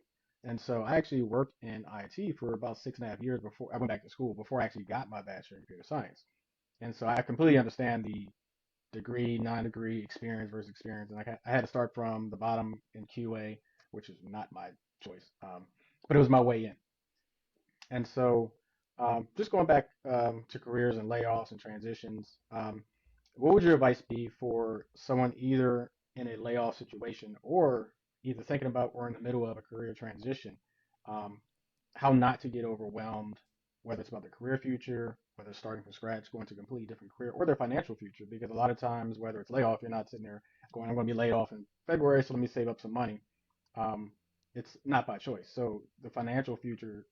And so I actually worked in IT for about 6.5 years before I went back to school, before I actually got my bachelor in computer science. And so I completely understand the degree, non-degree, experience versus experience. And I had to start from the bottom in QA, which is not my choice, but it was my way in. And so, just going back to careers and layoffs and transitions, what would your advice be for someone either in a layoff situation or either thinking about or in the middle of a career transition? Um, how not to get overwhelmed, whether it's about their career future, whether it's starting from scratch, going to a completely different career, or their financial future? Because a lot of times, whether it's layoff, you're not sitting there going, I'm going to be laid off in February, so let me save up some money. Um, it's not by choice. So the financial future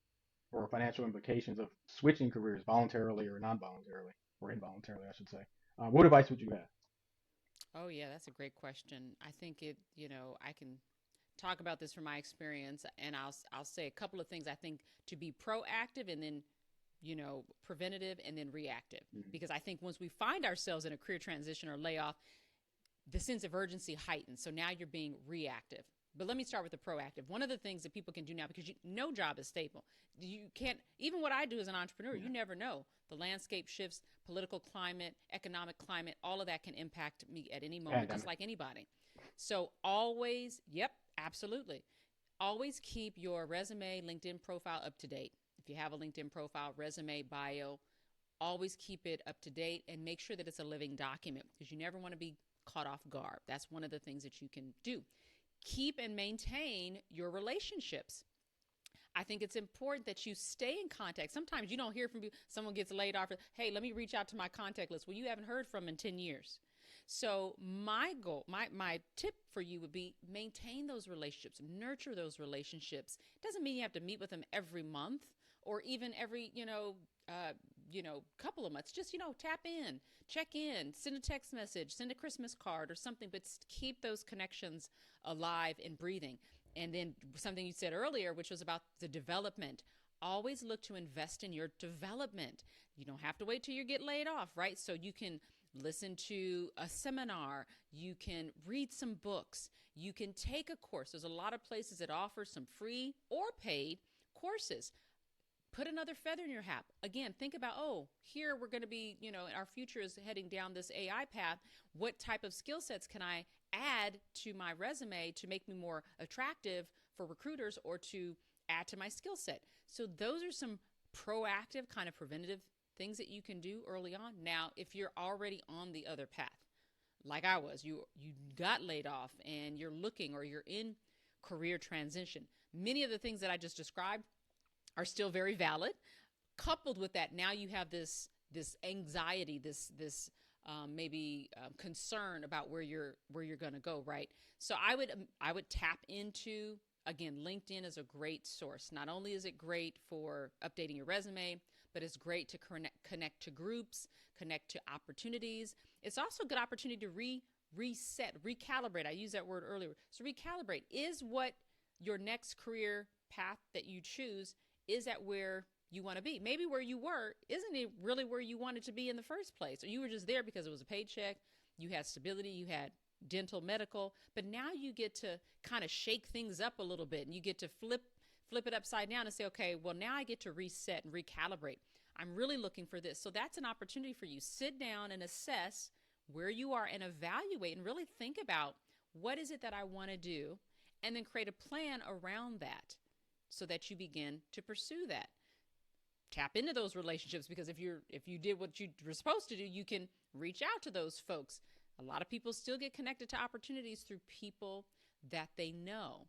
or financial implications of switching careers voluntarily or non-voluntarily, or involuntarily, I should say. What advice would you have? Oh, yeah, that's a great question. I think I can talk about this from my experience, and I'll say a couple of things. I think to be proactive and then preventative and then reactive, Mhm. because I think once we find ourselves in a career transition or layoff, the sense of urgency heightens. So now you're being reactive. But let me start with the proactive. One of the things that people can do now, because no job is stable. You can't, even what I do as an entrepreneur, Yeah. you never know. The landscape shifts, political climate, economic climate, all of that can impact me at any moment, just Pandemic. like anybody. So always, yep, absolutely. Always keep your resume, LinkedIn profile up to date. If you have a LinkedIn profile, resume, bio, always keep it up to date and make sure that it's a living document because you never want to be caught off guard. That's one of the things that you can do. Keep and maintain your relationships. I think it's important that you stay in contact. Sometimes you don't hear from people. Someone gets laid off. Hey, let me reach out to my contact list. Well, you haven't heard from them in 10 years. So my goal, my tip for you would be maintain those relationships, nurture those relationships. It doesn't mean you have to meet with them every month or even every, couple of months. Just, tap in, check in, send a text message, send a Christmas card or something, but keep those connections alive and breathing. And then something you said earlier, which was about the development. always look to invest in your development. You don't have to wait till you get laid off, right? So you can listen to a seminar, you can read some books, you can take a course. There's a lot of places that offer some free or paid courses. Put another feather in your hat. Again, think about, oh, here we're going to be, our future is heading down this AI path. What type of skill sets can I add to my resume to make me more attractive for recruiters or to add to my skill set? So those are some proactive, kind of preventative things that you can do early on. Now, if you're already on the other path, like I was, you got laid off and you're looking, or you're in career transition, many of the things that I just described are still very valid. Coupled with that, now you have this anxiety, this maybe concern about where you're going to go, right? So I would tap into, again, LinkedIn is a great source. Not only is it great for updating your resume, but it's great to connect to groups, connect to opportunities. It's also a good opportunity to reset, recalibrate. I used that word earlier. So recalibrate. Is what your next career path that you choose, is that where you want to be? Maybe where you were isn't it really where you wanted to be in the first place, or you were just there because it was a paycheck, you had stability, you had dental, medical, but now you get to kind of shake things up a little bit, and you get to flip it upside down and say, okay, well, now I get to reset and recalibrate. I'm really looking for this. So that's an opportunity for you. Sit down and assess where you are and evaluate and really think about, what is it that I want to do, and then create a plan around that so that you begin to pursue that. Tap into those relationships, because if you did what you were supposed to do, you can reach out to those folks. A lot of people still get connected to opportunities through people that they know.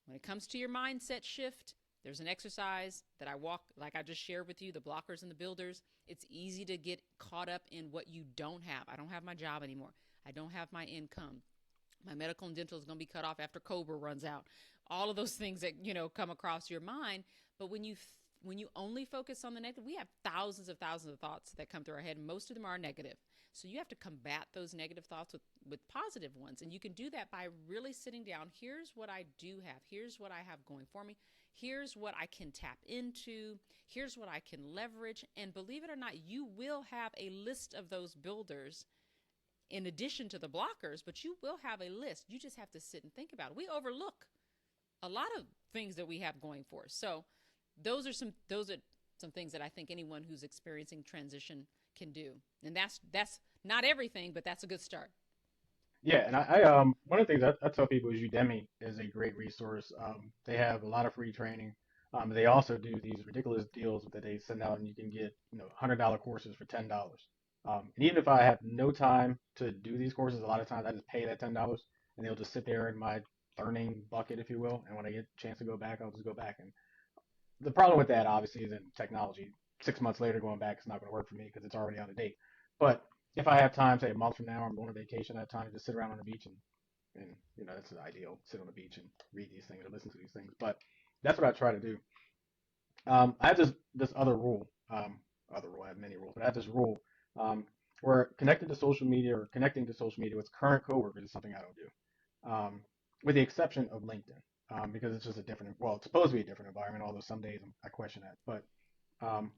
When it comes to your mindset shift, there's an exercise that I walk, like I just shared with you, the blockers and the builders. It's easy to get caught up in what you don't have. I don't have my job anymore. I don't have my income. My medical and dental is going to be cut off after COBRA runs out. All of those things that, come across your mind. But when you only focus on the negative, we have thousands of thoughts that come through our head. And most of them are negative. So you have to combat those negative thoughts with positive ones. And you can do that by really sitting down. Here's what I do have. Here's what I have going for me. Here's what I can tap into. Here's what I can leverage. And believe it or not, you will have a list of those builders in addition to the blockers, but you will have a list. You just have to sit and think about it. We overlook a lot of things that we have going for us. So those are some things that I think anyone who's experiencing transition can do. And that's not everything, but that's a good start. Yeah, and I one of the things I tell people is Udemy is a great resource. They have a lot of free training. They also do these ridiculous deals that they send out, and you can get $100 courses for $10. And even if I have no time to do these courses, a lot of times I just pay that $10, and they'll just sit there in my learning bucket, if you will. And when I get a chance to go back, I'll just go back. And the problem with that, obviously, is in technology. 6 months later, going back, it's not going to work for me because it's already out of date. But if I have time, say a month from now, I'm going on vacation, I have time to just sit around on the beach and that's the ideal. Sit on the beach and read these things or listen to these things. But that's what I try to do. I have this other rule. I have many rules, but I have this rule where connecting to social media with current coworkers is something I don't do, with the exception of LinkedIn, because it's just it's supposed to be a different environment, although some days I question that. But um,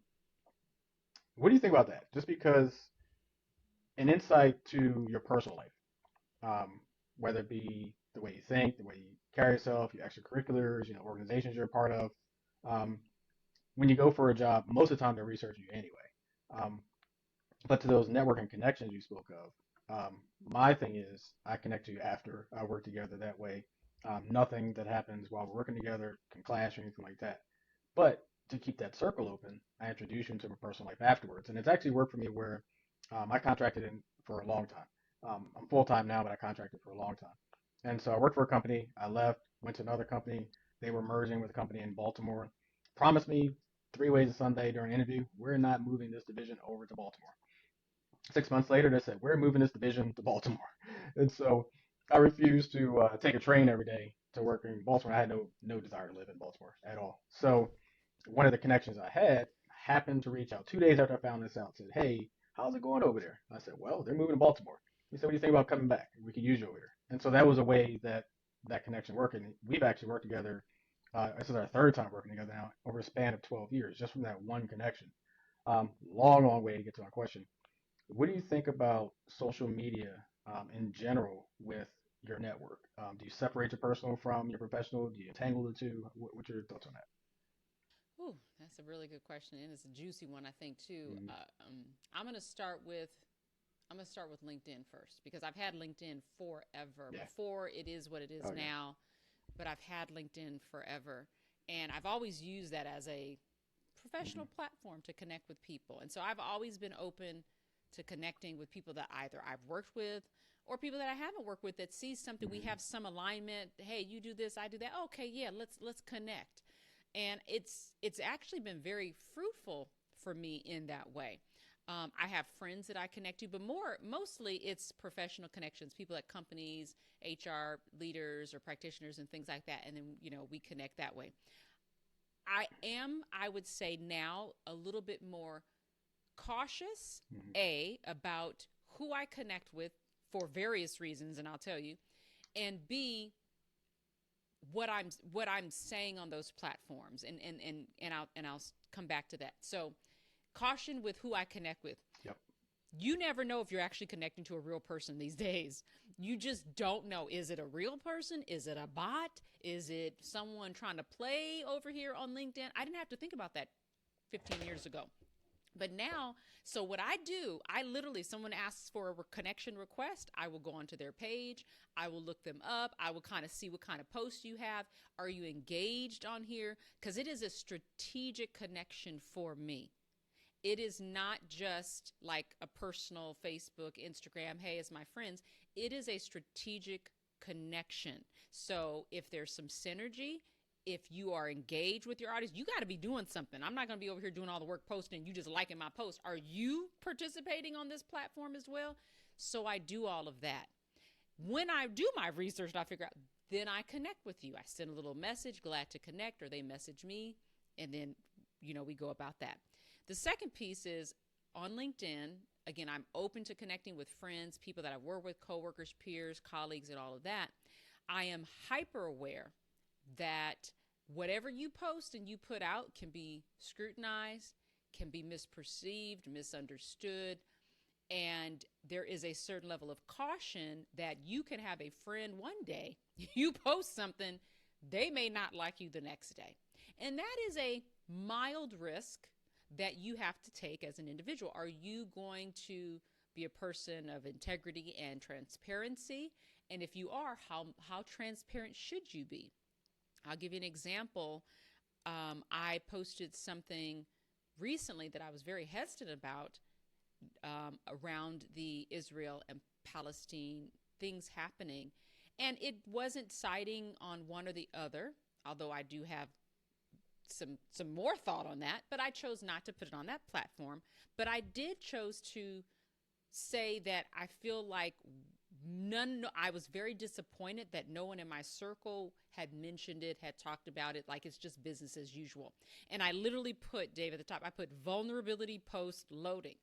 what do you think about that? Just because an insight to your personal life, whether it be the way you think, the way you carry yourself, your extracurriculars, organizations you're a part of. Um, when you go for a job, most of the time they're researching you anyway. Um, but to those networking connections you spoke of, my thing is I connect to you after I work together. That way, nothing that happens while we're working together can clash or anything like that. But to keep that circle open, I introduce you into my personal life afterwards. And it's actually worked for me where I contracted in for a long time. I'm full time now, but I contracted for a long time. And so I worked for a company. I left, went to another company. They were merging with a company in Baltimore. Promised me 3 ways a Sunday during an interview, we're not moving this division over to Baltimore. 6 months later, they said, we're moving this division to Baltimore. And so I refused to take a train every day to work in Baltimore. I had no desire to live in Baltimore at all. So one of the connections I had happened to reach out 2 days after I found this out, said, hey, how's it going over there? I said, well, they're moving to Baltimore. He said, what do you think about coming back? We could use you over here. And so that was a way that connection worked. And we've actually worked together This is our third time working together now over a span of 12 years, just from that one connection. Long, long way to get to my question. What do you think about social media in general with your network? Do you separate your personal from your professional? Do you tangle the two? What's your thoughts on that? Ooh, that's a really good question, and it's a juicy one, I think, too. Mhm. I'm going to start with LinkedIn first because I've had LinkedIn forever. Yeah. Before it is what it is Oh, yeah. now, but I've had LinkedIn forever, and I've always used that as a Hmm. professional platform to connect with people. And so I've always been open to connecting with people that either I've worked with or people that I haven't worked with that see something we Hmm. have some alignment. Hey, you do this, I do that. Okay, yeah, let's connect. And it's actually been very fruitful for me in that way. I have friends that I connect to, but mostly it's professional connections, people at companies, HR leaders or practitioners and things like that. And then, we connect that way. I would say now, a little bit more cautious, Hmm. about who I connect with for various reasons, and I'll tell you, and B, what I'm saying on those platforms, and I'll come back to that. So, caution with who I connect with. Yep. You never know if you're actually connecting to a real person these days. You just don't know. Is it a real person? Is it a bot? Is it someone trying to play over here on LinkedIn? I didn't have to think about that 15 years ago. But now, so what I do, I literally, if someone asks for a connection request, I will go onto their page. I will look them up. I will kind of see what kind of posts you have. Are you engaged on here? Because it is a strategic connection for me. It is not just like a personal Facebook, Instagram, hey, it's my friends. It is a strategic connection. So if there's some synergy, if you are engaged with your audience, you got to be doing something. I'm not going to be over here doing all the work posting, you just liking my post. Are you participating on this platform as well? So I do all of that. When I do my research and I figure out, then I connect with you. I send a little message, glad to connect, or they message me, and then, we go about that. The second piece is on LinkedIn. Again, I'm open to connecting with friends, people that I work with, coworkers, peers, colleagues, and all of that. I am hyper aware that whatever you post and you put out can be scrutinized, can be misperceived, misunderstood, and there is a certain level of caution that you can have a friend one day, you post something, they may not like you the next day. And that is a mild risk that you have to take as an individual. Are you going to be a person of integrity and transparency? And if you are, how transparent should you be? I'll give you an example. I posted something recently that I was very hesitant about, around the Israel and Palestine things happening. And it wasn't siding on one or the other, although I do have some more thought on that, but I chose not to put it on that platform. But I did chose to say that I feel like I was very disappointed that no one in my circle had mentioned it, had talked about it, like it's just business as usual. And I literally put, Dave, at the top, I put vulnerability post loading.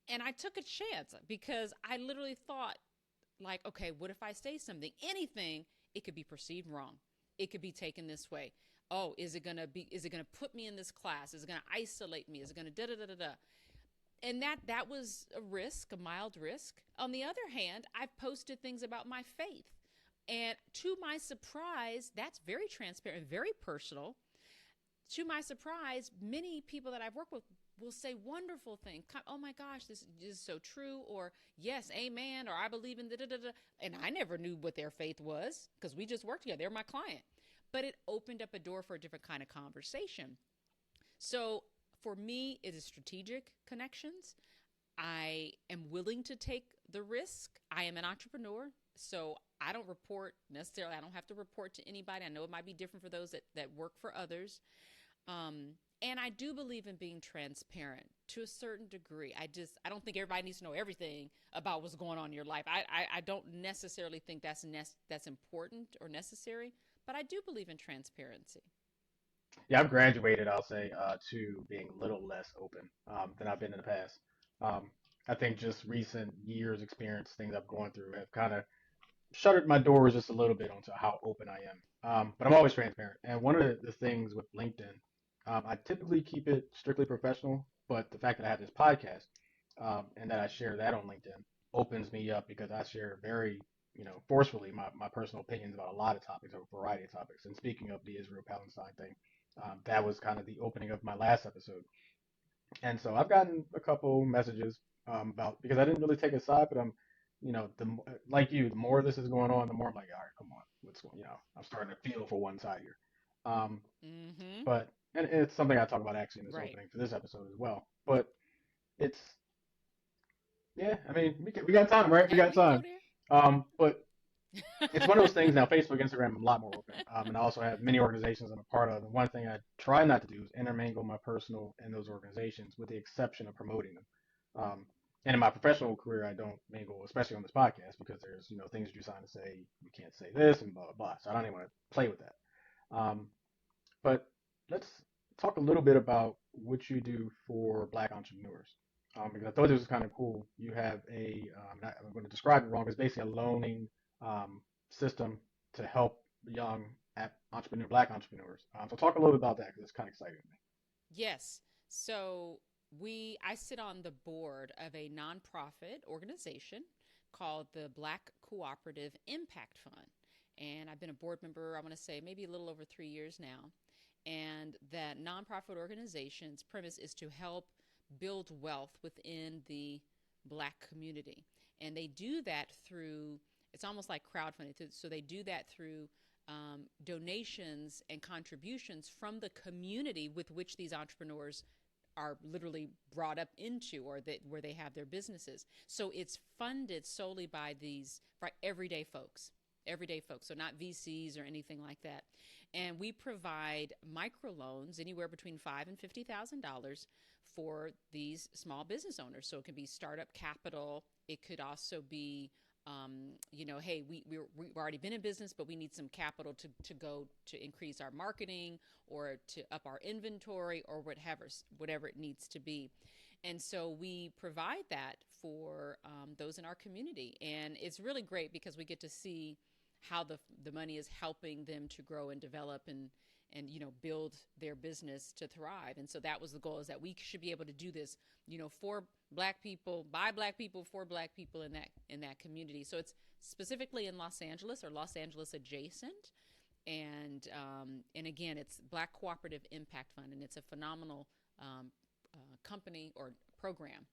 And I took a chance because I literally thought, like, okay, what if I say something, anything, it could be perceived wrong. It could be taken this way. Oh, is it gonna put me in this class? Is it gonna isolate me? Is it gonna da da da da da? And that was a risk, a mild risk. On the other hand, I've posted things about my faith. And to my surprise, that's very transparent, very personal. To my surprise, many people that I've worked with will say wonderful things. Oh my gosh, this is so true, or yes, amen, or I believe in da da da da. And I never knew what their faith was because we just worked together. They're my client. But it opened up a door for a different kind of conversation. So for me, it is strategic connections. I am willing to take the risk. I am an entrepreneur, so I don't report necessarily. I don't have to report to anybody. I know it might be different for those that work for others. And I do believe in being transparent to a certain degree. I don't think everybody needs to know everything about what's going on in your life. I don't necessarily think that's important or necessary, but I do believe in transparency. Yeah, I've graduated, I'll say, to being a little less open than I've been in the past. Um, I think just recent years experience, things I've gone through have kind of shuttered my doors just a little bit onto how open I am. But I'm always transparent. And one of the things with LinkedIn, I typically keep it strictly professional, but the fact that I have this podcast and that I share that on LinkedIn opens me up because I share very, forcefully my personal opinions about a lot of topics, a variety of topics. And speaking of the Israel-Palestine thing, that was kind of the opening of my last episode. And so I've gotten a couple messages about because I didn't really take a side, but like you, the more this is going on, the more I'm like, all right, come on, what's going, I'm starting to feel for one side here. Um, Mm-hmm. but and it's something I talk about actually in this Right. opening for this episode as well. But it's yeah, I mean we got time, right? We Yeah, got we can go time. there. But it's one of those things now. Facebook, Instagram, I'm a lot more open, and I also have many organizations I'm a part of. And one thing I try not to do is intermingle my personal and those organizations, with the exception of promoting them. Um, and in my professional career, I don't mingle, especially on this podcast, because there's things you sign to say you can't say this and blah blah blah. So I don't even want to play with that. Um, but let's talk a little bit about what you do for Black entrepreneurs. Because I thought this was kind of cool. You have I'm going to describe it wrong, it's basically a loaning um, system to help young Black entrepreneurs. So talk a little bit about that because it's kind of exciting to me. Yes. So I sit on the board of a nonprofit organization called the Black Cooperative Impact Fund. And I've been a board member, I want to say maybe a little over 3 years now. And that nonprofit organization's premise is to help build wealth within the Black community. And they do that through, it's almost like crowdfunding. So they do that through donations and contributions from the community with which these entrepreneurs are literally brought up into, or that where they have their businesses. So it's funded solely by these for everyday folks, so not VCs or anything like that. And we provide microloans anywhere between $5,000 and $50,000 for these small business owners. So it can be startup capital. It could also be hey, we've already been in business, but we need some capital to go to increase our marketing or to up our inventory or whatever it needs to be. And so we provide that for those in our community. And it's really great because we get to see how the money is helping them to grow and develop and build their business to thrive. And so that was the goal, is that we should be able to do this for Black people, by Black people, for Black people in that community. So it's specifically in Los Angeles or Los Angeles adjacent. And again, it's Black Cooperative Impact Fund, and it's a phenomenal company or program.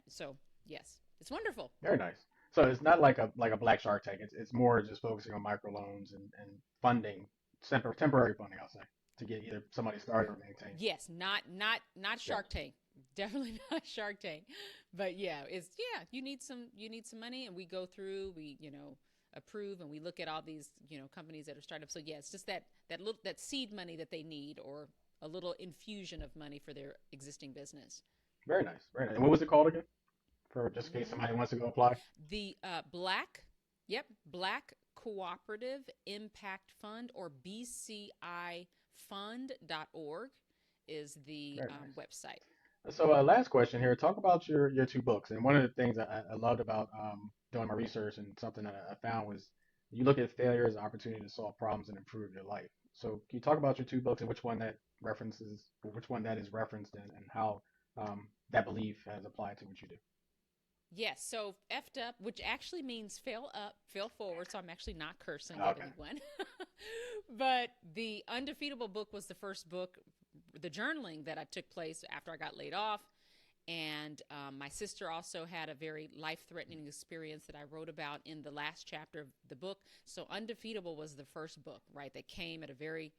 So yes, it's wonderful. Very nice. So it's not like a Black Shark Tank. It's more just focusing on microloans and funding, temporary funding, I'll say, to get either somebody started or maintained. Yes, not Yeah. Shark Tank. Definitely not Shark Tank. But yeah, you need some money, and we go through, we approve, and we look at all these companies that are startups. So yeah, it's just that seed money that they need, or a little infusion of money for their existing business. Very nice. Very nice. And what was it called again? For just in case Hmm somebody wants to go apply. The Black Cooperative Impact Fund, or BCIFund.org is the Very nice. website. So, last question here. Talk about your two books. And one of the things I loved about doing my research, and something that I found, was you look at failure as an opportunity to solve problems and improve your life. So, can you talk about your two books and which one that is referenced, and how that belief has applied to what you do? Yes, so effed up, which actually means fail up, fail forward. So I'm actually not cursing at Okay. anyone. But the Undefeatable book was the first book, the journaling that I took place after I got laid off. And my sister also had a very life threatening experience that I wrote about in the last chapter of the book. So Undefeatable was the first book, right, that came at a very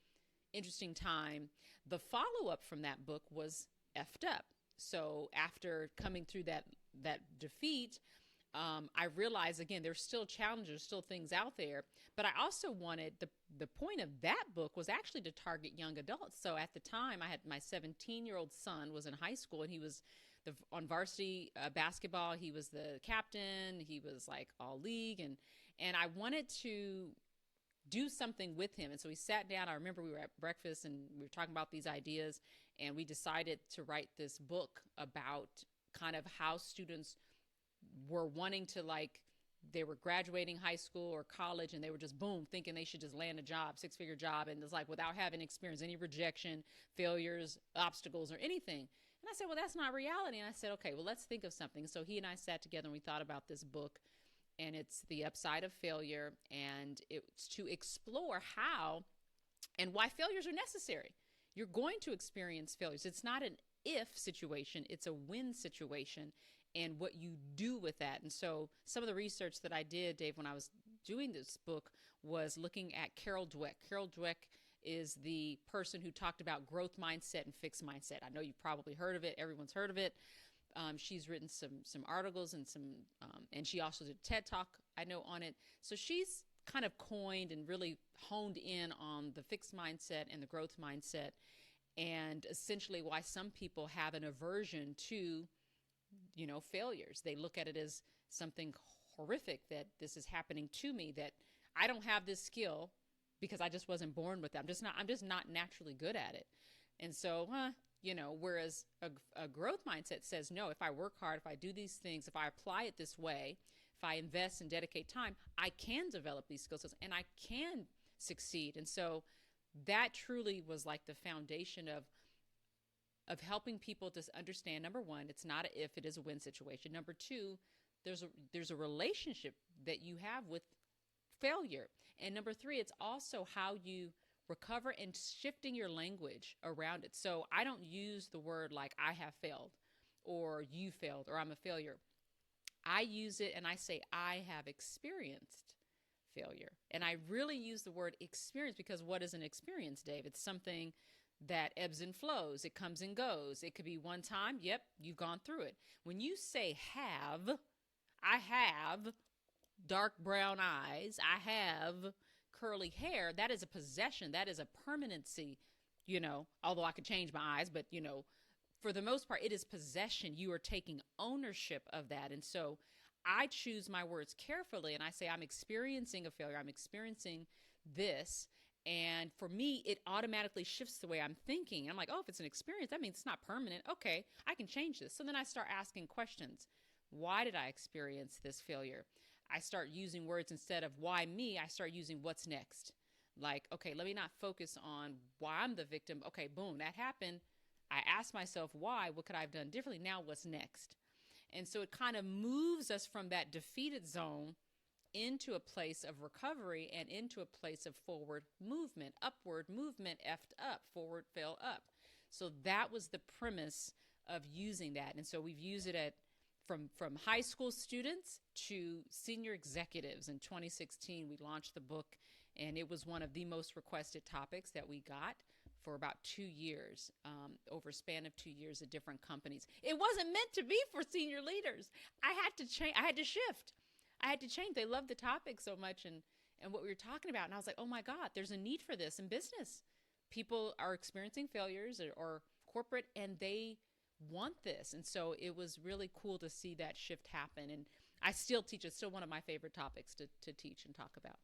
interesting time. The follow up from that book was effed up. So after coming through that defeat, I realized, again, there's still challenges, still things out there. But I also wanted the point of that book was actually to target young adults. So at the time, I had my 17-year-old son was in high school, and he was on varsity basketball. He was the captain. He was like all league, and I wanted to do something with him. And so we sat down. I remember we were at breakfast and we were talking about these ideas, and we decided to write this book about kind of how students were wanting to, like, they were graduating high school or college, and they were just boom thinking they should just land a job, 6-figure job, and it's like without having experienced any rejection, failures, obstacles, or anything. And I said, well, that's not reality. And I said, okay, well, let's think of something. So he and I sat together and we thought about this book, and it's The Upside of Failure, and it's to explore how and why failures are necessary. You're going to experience failures. It's not an if situation, it's a when situation, and what you do with that. And so some of the research that I did, Dave, when I was doing this book was looking at Carol Dweck. Carol Dweck is the person who talked about growth mindset and fixed mindset. I know you've probably heard of it. Everyone's heard of it. She's written some articles and and she also did a TED Talk, I know, on it. So she's kind of coined and really honed in on the fixed mindset and the growth mindset, and essentially why some people have an aversion to, failures. They look at it as something horrific, that this is happening to me, that I don't have this skill because I just wasn't born with it. I'm just not naturally good at it. And so, whereas a growth mindset says, no, if I work hard, if I do these things, if I apply it this way, if I invest and dedicate time, I can develop these skills and I can succeed. And so that truly was like the foundation of helping people to understand, number one, it's not a if, it is a when situation. Number two, there's a relationship that you have with failure. And number three, it's also how you recover and shifting your language around it. So I don't use the word like I have failed or you failed or I'm a failure. I use it and I say I have experienced failure. And I really use the word experience because what is an experience, Dave? It's something that ebbs and flows. It comes and goes. It could be one time. Yep, you've gone through it. When you say I have dark brown eyes, I have curly hair, that is a possession. That is a permanency, although I could change my eyes, but, for the most part, it is possession. You are taking ownership of that. And so I choose my words carefully and I say, I'm experiencing a failure. I'm experiencing this. And for me, it automatically shifts the way I'm thinking. I'm like, oh, if it's an experience, that means it's not permanent. Okay, I can change this. So then I start asking questions. Why did I experience this failure? I start using words instead of why me, I start using what's next. Like, okay, let me not focus on why I'm the victim. Okay, boom, that happened. I asked myself why, what could I have done differently? Now what's next? And so it kind of moves us from that defeated zone into a place of recovery and into a place of forward movement, upward movement, effed up, forward, fell up. So that was the premise of using that. And so we've used it from high school students to senior executives. In 2016, we launched the book, and it was one of the most requested topics that we got for about 2 years, over a span of 2 years at different companies. It wasn't meant to be for senior leaders. I had to change. I had to shift. I had to change. They loved the topic so much and what we were talking about. And I was like, oh my God, there's a need for this in business. People are experiencing failures or corporate, and they want this. And so it was really cool to see that shift happen. And I still teach. It's still one of my favorite topics to teach and talk about.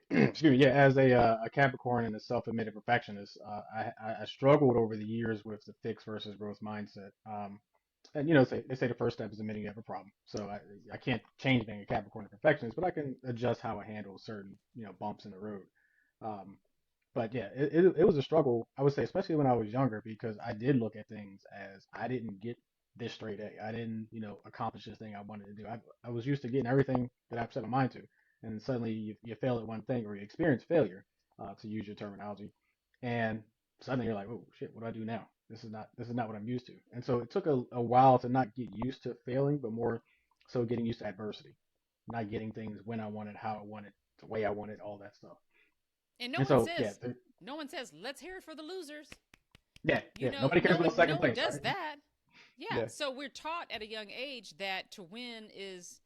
Excuse me. Yeah, as a Capricorn and a self-admitted perfectionist, I struggled over the years with the fixed versus growth mindset. And they say the first step is admitting you have a problem. So I can't change being a Capricorn and perfectionist, but I can adjust how I handle certain bumps in the road. Um, but yeah, it was a struggle, I would say, especially when I was younger, because I did look at things as I didn't get this straight A. I didn't, accomplish this thing I wanted to do. I was used to getting everything that I've set my mind to. And suddenly you fail at one thing or you experience failure, to use your terminology. And suddenly you're like, oh shit, what do I do now? This is not what I'm used to. And so it took a while to not get used to failing, but more so getting used to adversity, not getting things when I wanted, how I wanted, the way I wanted, all that stuff. And And so yeah, no one says, let's hear it for the losers. yeah, nobody cares about No second one place, does right? that. Yeah. Yeah. So we're taught at a young age that to win is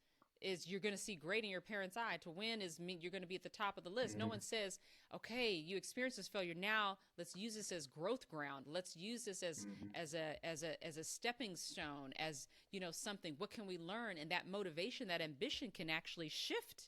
you're going to see great in your parents' eye. To win is mean you're going to be at the top of the list. No Hmm. one says, okay, you experienced this failure. Now let's use this as growth ground. Let's use this Hmm. as a stepping stone, as something. What can we learn? And that motivation, that ambition can actually shift.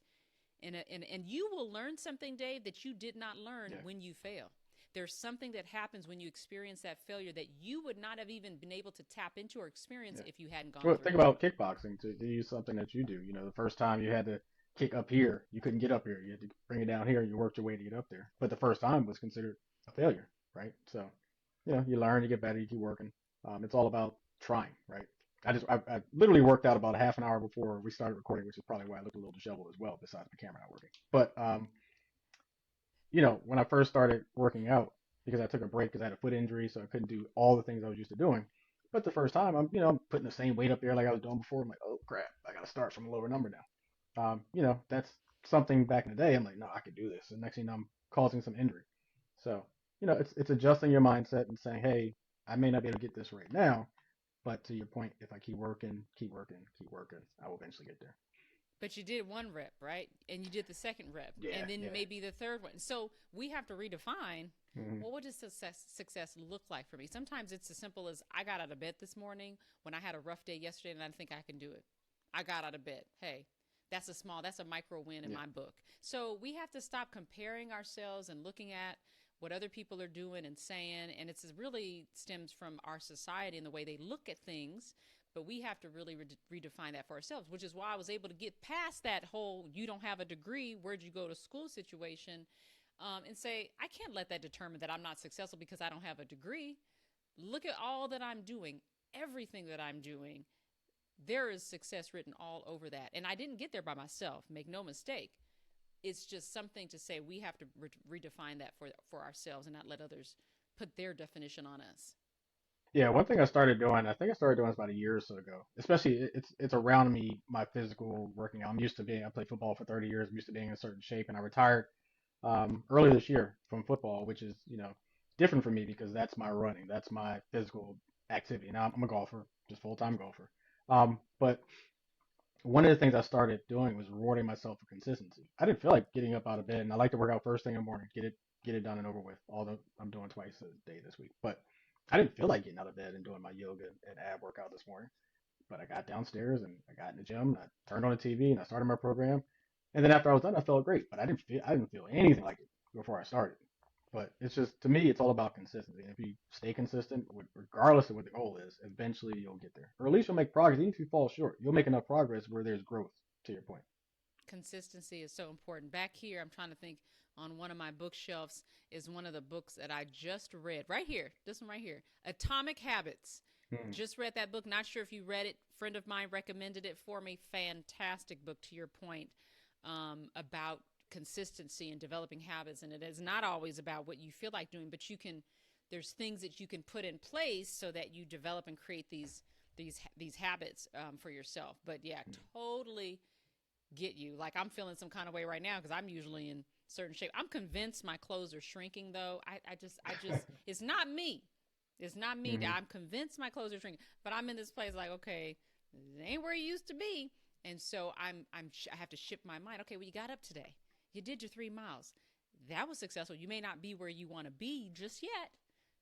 And you will learn something, Dave, that you did not learn Yeah. when you fail. there's something that happens when you experience that failure that you would not have even been able to tap into or experience Yeah. if you hadn't gone Well, through think it. about kickboxing to use something that you do. The first time you had to kick up here, you couldn't get up here. You had to bring it down here. You worked your way to get up there. But the first time was considered a failure, right? So, you learn, you get better, you keep working. It's all about trying, right? I literally worked out about a half an hour before we started recording, which is probably why I looked a little disheveled as well, besides the camera not working. But when I first started working out, because I took a break because I had a foot injury, so I couldn't do all the things I was used to doing. But the first time, I'm putting the same weight up there like I was doing before. I'm like, oh crap, I got to start from a lower number now. That's something back in the day. I'm like, no, I could do this. And next thing you know, I'm causing some injury. So, it's adjusting your mindset and saying, hey, I may not be able to get this right now, but to your point, if I keep working, keep working, keep working, I will eventually get there. But you did one rep, right? And you did the second rep, Yeah, and then yeah. maybe the third one. So we have to redefine, Hmm. well, what does success look like for me? Sometimes it's as simple as I got out of bed this morning when I had a rough day yesterday and I think I can do it. I got out of bed. Hey, that's a micro win in Yeah. my book. So we have to stop comparing ourselves and looking at what other people are doing and saying. And it's really stems from our society and the way they look at things. But we have to really redefine that for ourselves, which is why I was able to get past that whole you don't have a degree, where'd you go to school situation, and say, I can't let that determine that I'm not successful because I don't have a degree. Look at all that I'm doing, everything that I'm doing. There is success written all over that. And I didn't get there by myself, make no mistake. It's just something to say we have to redefine that for ourselves and not let others put their definition on us. Yeah, one thing I started doing, I think I started doing this about a year or so ago. Especially, it's around me, my physical working out. I played football for 30 years. I'm used to being in a certain shape, and I retired earlier this year from football, which is different for me because that's my running, that's my physical activity. Now I'm a golfer, just full time golfer. But one of the things I started doing was rewarding myself for consistency. I didn't feel like getting up out of bed, and I like to work out first thing in the morning, get it done and over with. Although I'm doing twice a day this week, but I didn't feel like getting out of bed and doing my yoga and ab workout this morning. But I got downstairs and I got in the gym. And I turned on the TV and I started my program. And then after I was done, I felt great. But I didn't feel anything like it before I started. But it's just to me, it's all about consistency. And if you stay consistent, regardless of what the goal is, eventually you'll get there, or at least you'll make progress. Even if you fall short, you'll make enough progress where there's growth. To your point. Consistency is so important. Back here, I'm trying to think, on one of my bookshelves is one of the books that I just read. Right here, this one right here, Atomic Habits. Hmm. Just read that book. Not sure if you read it. Friend of mine recommended it for me. Fantastic book, to your point, about consistency and developing habits. And it is not always about what you feel like doing, but there's things that you can put in place so that you develop and create these habits for yourself. But yeah, totally get you. Like, I'm feeling some kind of way right now because I'm usually in certain shape. I'm convinced my clothes are shrinking though. I just it's not me. It's not me. Hmm. I'm convinced my clothes are shrinking, but I'm in this place like, okay, it ain't where it used to be. And so I have to shift my mind. Okay, well, you got up today. You did your 3 miles. That was successful. You may not be where you want to be just yet,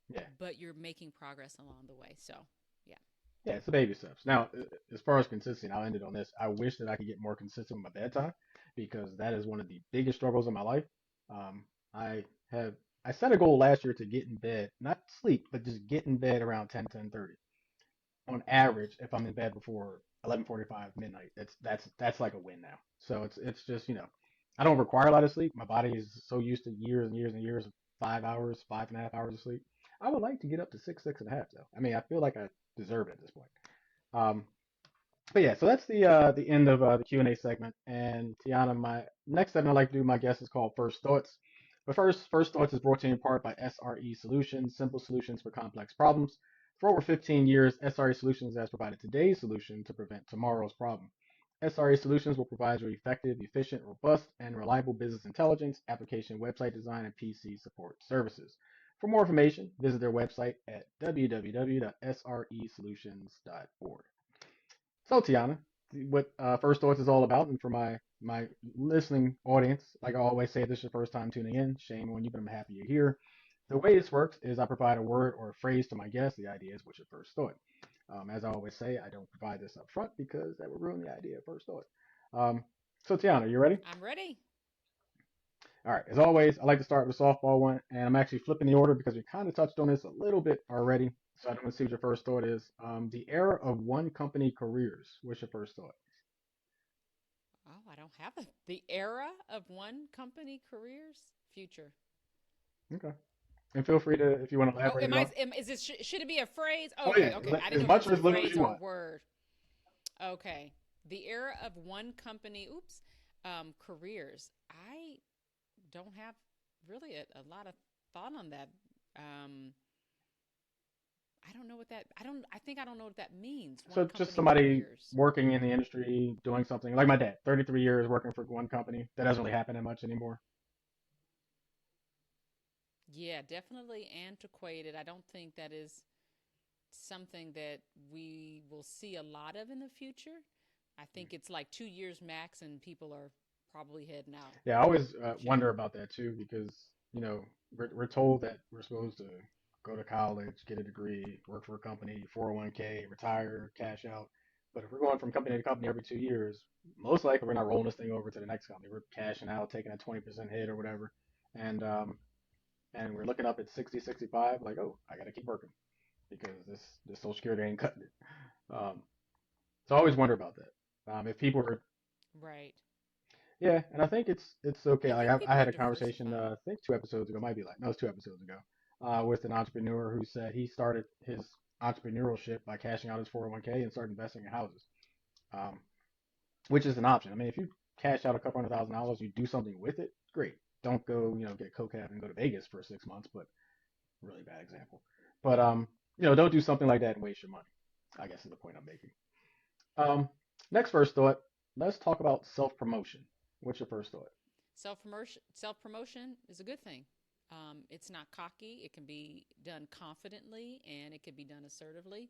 Yeah. but you're making progress along the way. So, yeah. Yeah, it's the baby steps. Now, as far as consistency, and I'll end it on this. I wish that I could get more consistent with my bedtime because that is one of the biggest struggles in my life. Um, I have I set a goal last year to get in bed, not sleep, but just get in bed around 10:30 on average. If I'm in bed before 11:45 midnight, that's like a win now. So it's just I don't require a lot of sleep. My body is so used to years and years and years of 5 hours, 5.5 hours of sleep. I would like to get up to six and a half though. I mean, I feel like I deserve it at this point. Um, but yeah, so that's the end of the Q&A segment. And Tiana, my next segment I'd like to do, my guest is called First Thoughts. But First Thoughts is brought to you in part by SRE Solutions, simple solutions for complex problems. For over 15 years, SRE Solutions has provided today's solution to prevent tomorrow's problem. SRE Solutions will provide you effective, efficient, robust, and reliable business intelligence, application website design, and PC support services. For more information, visit their website at www.sresolutions.org. So, Tiana, what First Thoughts is all about, and for my listening audience, like I always say, if this is your first time tuning in, shame on you, but I'm happy you're here. The way this works is I provide a word or a phrase to my guest. The idea is what's your first thought. As I always say, I don't provide this up front because that would ruin the idea of first thought. Um, so, Tiana, you ready? I'm ready. All right. As always, I like to start with the softball one, and I'm actually flipping the order because we kind of touched on this a little bit already. So I want to see what your first thought is. The era of one company careers. What's your first thought? Oh, I don't have the era of one company careers future. Okay. And feel free to, if you want to Oh, elaborate at all. is it should it be a phrase? Oh Okay, yeah, okay. I didn't as know if it much was or a as little as phrase you or a want. word. Okay. The era of one company, oops, careers. I don't have really a lot of thought on that. Um, I don't know what that I think I don't know what that means. So One just company somebody careers. working in the industry, doing something like my dad, 33 years working for one company. That doesn't really happen that much anymore. Yeah, definitely antiquated. I don't think that is something that we will see a lot of in the future. I think it's like 2 years max, and people are probably heading out. Yeah, I always Jay. wonder about that too because we're told that we're supposed to go to college, get a degree, work for a company, 401k, retire, cash out. But if we're going from company to company every 2 years, most likely we're not rolling this thing over to the next company. We're cashing out, taking a 20% hit or whatever, and and we're looking up at 60, 65, like, oh, I got to keep working because this Social Security ain't cutting it. Um, so I always wonder about that. If people are, Right. yeah, and I think it's okay. I Like think I people are had a conversation, diversifying. I think 2 episodes ago, might be like, no, it was 2 episodes ago, with an entrepreneur who said he started his entrepreneurship by cashing out his 401k and started investing in houses, um, which is an option. I mean, if you cash out a couple $100,000, you do something with it, great. Don't go, get a cocaine and go to Vegas for 6 months, but really bad example. But don't do something like that and waste your money. I guess is the point I'm making. Um, next first thought, let's talk about self promotion. What's your first thought? Self promotion is a good thing. It's not cocky. It can be done confidently, and it can be done assertively.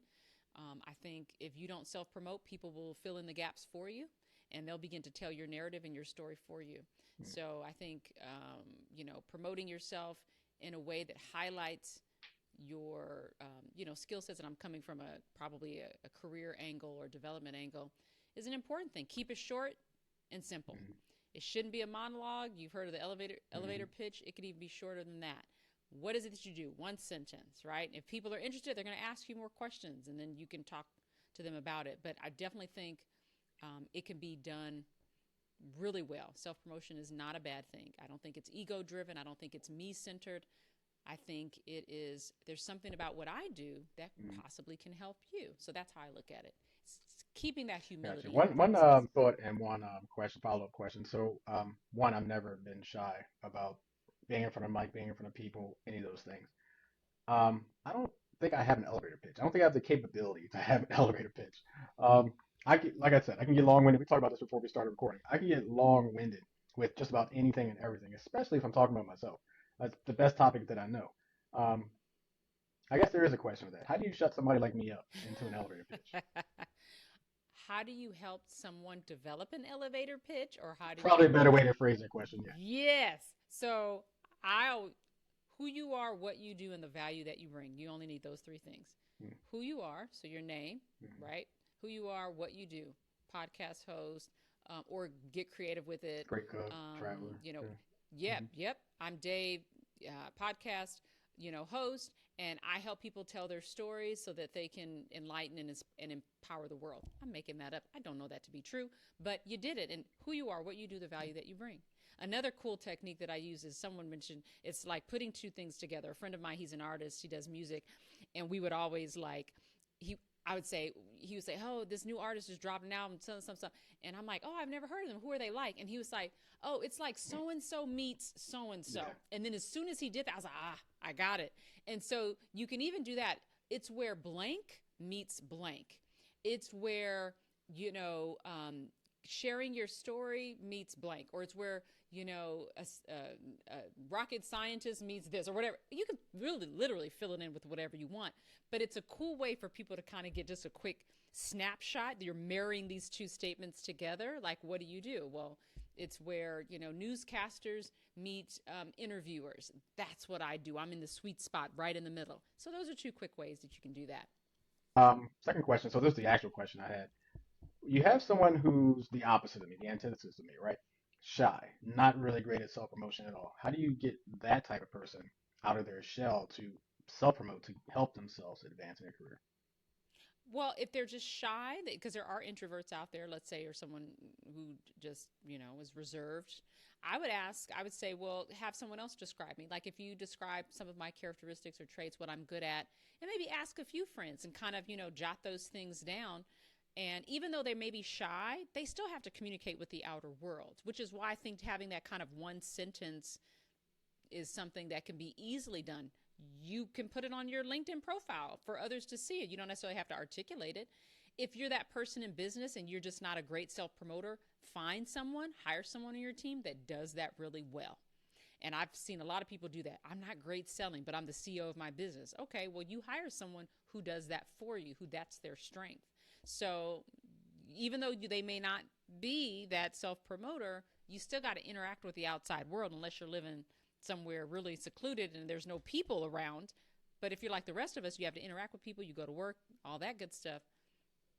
I think if you don't self promote, people will fill in the gaps for you, and they'll begin to tell your narrative and your story for you. So I think promoting yourself in a way that highlights your skill sets, and I'm coming from probably a career angle or development angle, is an important thing. Keep it short and simple. Mm-hmm. It shouldn't be a monologue. You've heard of the Mm-hmm. elevator pitch. It could even be shorter than that. What is it that you do? One sentence, right? If people are interested, they're going to ask you more questions, and then you can talk to them about it. But I definitely think it can be done really well. Self promotion is not a bad thing. I don't think it's ego driven. I don't think it's me centered. I think it is, there's something about what I do that Mm-hmm. possibly can help you. So that's how I look at it. It's keeping that Gotcha. humility in the One process. thought and one question, follow up question. So one, I've never been shy about being in front of mic, being in front of people, any of those things. I don't think I have an elevator pitch. I don't think I have the capability to have an elevator pitch. Um, like I said, I can get long-winded. We talked about this before we started recording. I can get long-winded with just about anything and everything, especially if I'm talking about myself. That's the best topic that I know. Um, I guess there is a question with that. How do you shut somebody like me up into an elevator pitch? How do you help someone develop an elevator pitch, or how do Probably a you better way to phrase that question. Yeah. Yes. So I who you are, what you do, and the value that you bring. You only need those three things. Who you are, so your name, Mm-hmm. right? Who you are, what you do, podcast host, or get creative with it. Great cook, Um, traveler. you know, Yeah. yep, Hmm. yep. I'm Dave, podcast, host, and I help people tell their stories so that they can enlighten and empower the world. I'm making that up. I don't know that to be true, but you did it. And who you are, what you do, the value that you bring. Another cool technique that I use is someone mentioned it's like putting two things together. A friend of mine, he's an artist, he does music, and we would always like he I would say he would say, "Oh, this new artist just dropped an album, some," and I'm like, "Oh, I've never heard of them. Who are they like?" And he was like, "Oh, it's like so and so meets so and Yeah. so." And then as soon as he did that, I was like, "Ah, I got it." And so you can even do that. It's where blank meets blank. It's where you know sharing your story meets blank, or it's where a rocket scientist meets this or whatever. You can really literally fill it in with whatever you want, but it's a cool way for people to kind of get just a quick snapshot. You're marrying these two statements together. Like, what do you do? Well, it's where newscasters meet interviewers. That's what I do. I'm in the sweet spot, right in the middle. So those are two quick ways that you can do that. Second question. So this is the actual question I had. You have someone who's the opposite of me, the antithesis of me, right? shy, not really great at self-promotion at all. How do you get that type of person out of their shell to self-promote, to help themselves advance in their career? Well, if they're just shy, because there are introverts out there, let's say, or someone who just, is reserved, I would say, well, have someone else describe me. Like if you describe some of my characteristics or traits, what I'm good at, and maybe ask a few friends and kind of, jot those things down. And even though they may be shy, they still have to communicate with the outer world, which is why I think having that kind of one sentence is something that can be easily done. You can put it on your LinkedIn profile for others to see it. You don't necessarily have to articulate it. If you're that person in business and you're just not a great self promoter, find someone, hire someone on your team that does that really well. And I've seen a lot of people do that. I'm not great selling, but I'm the CEO of my business. Okay, well, you hire someone who does that for you, who that's their strength. So even though they may not be that self promoter, you still got to interact with the outside world unless you're living somewhere really secluded and there's no people around. But if you're like the rest of us, you have to interact with people, you go to work, all that good stuff.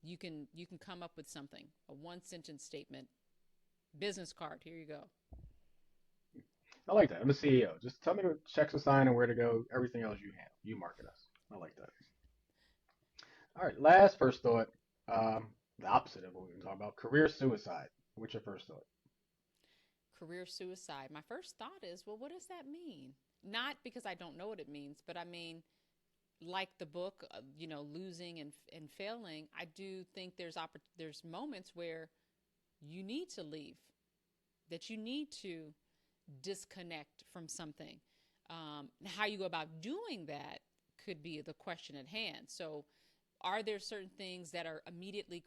You can come up with something, a one sentence statement, business card. Here you go. I like that. I'm the CEO. Just tell me what checks to sign and where to go. Everything else you handle. You market us. I like that. All right. Last first thought. The opposite of what we were talking about. Career suicide. What's your first thought? Career suicide. My first thought is, well, what does that mean? Not because I don't know what it means, but I mean, like the book, losing and failing. I do think there's moments where you need to leave, that you need to disconnect from something. How you go about doing that could be the question at hand. So, are there certain things that are immediately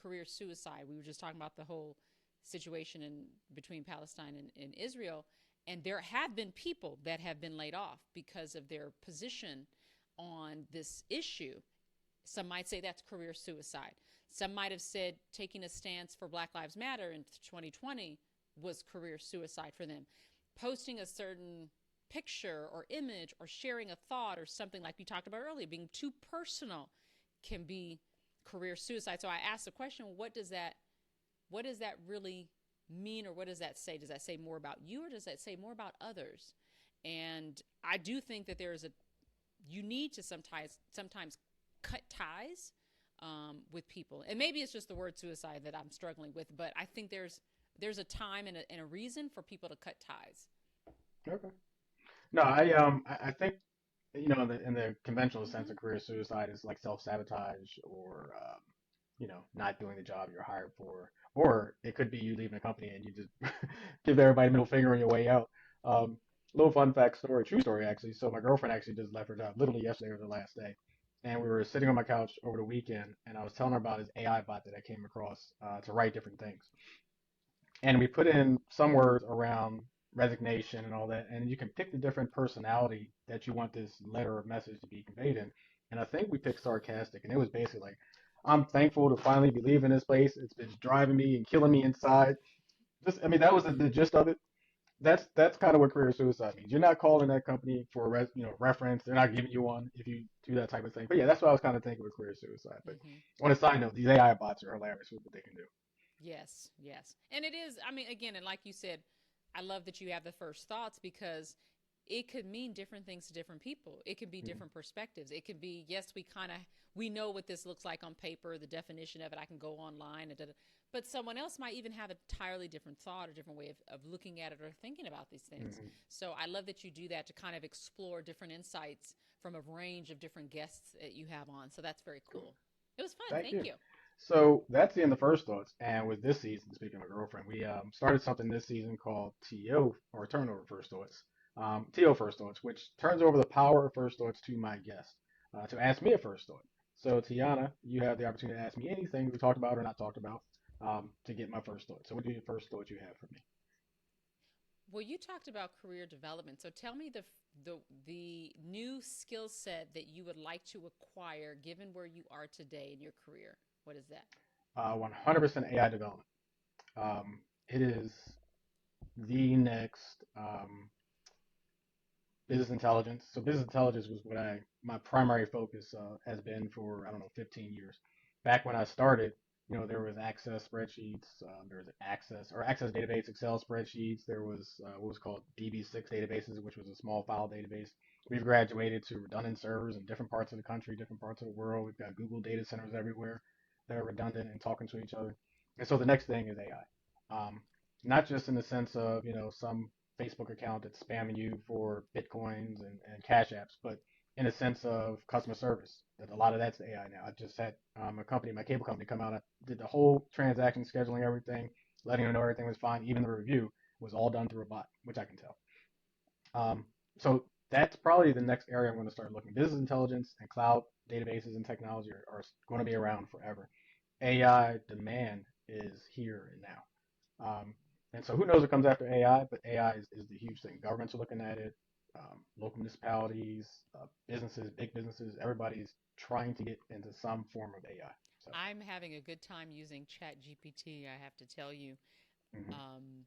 career suicide? We were just talking about the whole situation in between Palestine and Israel, and there have been people that have been laid off because of their position on this issue. Some might say that's career suicide. Some might have said taking a stance for Black Lives Matter in 2020 was career suicide for them. Posting a certain picture or image or sharing a thought or something like we talked about earlier, being too personal can be career suicide. So I asked the question, what does that really mean, or what does that say? Does that say more about you, or does that say more about others? And I do think that you need to sometimes cut ties with people. And maybe it's just the word suicide that I'm struggling with, but I think there's a time and a reason for people to cut ties. Okay. No, I think in the conventional sense Mm-hmm. of career suicide is like self-sabotage or not doing the job you're hired for, or it could be you leaving a company and you just give everybody a middle finger on your way out. Um, Little fun fact story, true story actually. So my girlfriend actually just left her job literally yesterday was the last day, and we were sitting on my couch over the weekend, and I was telling her about this AI bot that I came across to write different things, and we put in some words around resignation and all that, and you can pick the different personality that you want this letter or message to be conveyed in. And I think we picked sarcastic, and it was basically like, "I'm thankful to finally be leaving this place. It's been driving me and killing me inside." Just, I mean, that was the gist of it. That's kind of what career suicide means. You're not calling that company for a reference. They're not giving you one if you do that type of thing. But yeah, that's what I was kind of thinking with career suicide. But Mm-hmm. on a side note, these AI bots are hilarious with what they can do. Yes, yes. And it is, I mean, again, and like you said, I love that you have the first thoughts because it could mean different things to different people. It could be Mhm. different perspectives. It could be, yes, we know what this looks like on paper, the definition of it. I can go online and but someone else might even have an entirely different thought or different way of looking at it or thinking about these things. Mhm. So I love that you do that to kind of explore different insights from a range of different guests that you have on. So that's very Cool. cool. It was fun. Thank Thank you. you. So that's the end of the first thoughts. And with this season, speaking of a girlfriend, we started something this season called TO or Turnover First Thoughts. TO First Thoughts, which turns over the power of first thoughts to my guest to ask me a first thought. So Tiana, you have the opportunity to ask me anything we talked about or not talked about to get my first thought. So what are your first thoughts you have for me? Well, you talked about career development. So tell me the new skill set that you would like to acquire given where you are today in your career. What is that? 100% AI development. It is the next business intelligence. So business intelligence was my primary focus has been for I don't know 15 years. Back when I started, There was Access spreadsheets, there was Access database, Excel spreadsheets. There was what was called DB6 databases, which was a small file database. We've graduated to redundant servers in different parts of the country, different parts of the world. We've got Google data centers everywhere that are redundant and talking to each other. And so the next thing is AI. Not just in the sense of, some Facebook account that's spamming you for Bitcoins and Cash Apps, but in a sense of customer service. That a lot of that's AI now. I just had a company, my cable company, come out. I did the whole transaction, scheduling everything, letting them know everything was fine. Even the review was all done through a bot, which I can tell. So that's probably the next area I'm going to start looking. Business intelligence and cloud databases and technology are going to be around forever. AI demand is here and now. And so who knows what comes after AI, but AI is the huge thing. Governments are looking at it, local municipalities, businesses, big businesses, everybody's trying to get into some form of AI. So, I'm having a good time using Chat GPT, I have to tell you. mhm. Um,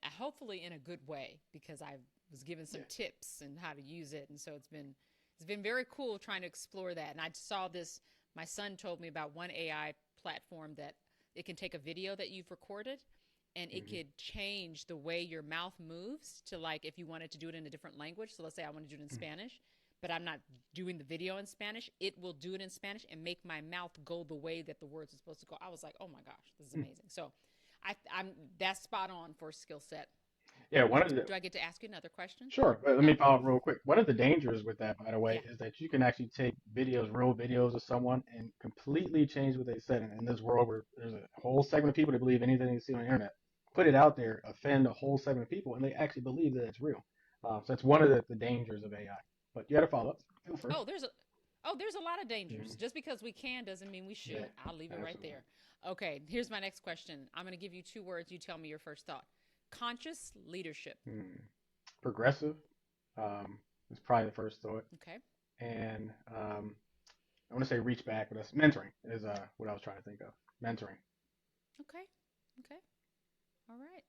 hopefully in a good way, because I was given some Yeah. tips and how to use it, and so it's been very cool trying to explore that. And I saw this. My son told me about one AI platform that it can take a video that you've recorded, and it Hmm. could change the way your mouth moves to, like, if you wanted to do it in a different language. So let's say I want to do it in Spanish, but I'm not doing the video in Spanish. It will do it in Spanish and make my mouth go the way that the words are supposed to go. I was like, oh my gosh, this is amazing. So I'm that's spot on for a skill set. Yeah, one of the Do I get to ask you another question? Sure, but let me Oh, follow up real quick. One of the dangers with that, by the way, yeah. is that you can actually take real videos of someone, and completely change what they said. And in this world where there's a whole segment of people that believe anything they see on the internet, put it out there, offend a whole segment of people, and they actually believe that it's real. So that's one of the dangers of AI. But you had a follow up. Feel free. Oh, there's a lot of dangers. Mhm. Just because we can doesn't mean we Yeah, should. I'll leave it right absolutely. there. Okay, here's my next question. I'm going to give you two words. You tell me your first thought. Conscious leadership. Hmm. Progressive is probably the first thought, Okay. and I want to say reach back, but that's mentoring is what I was trying to think of. Mentoring. Okay. Okay. All right.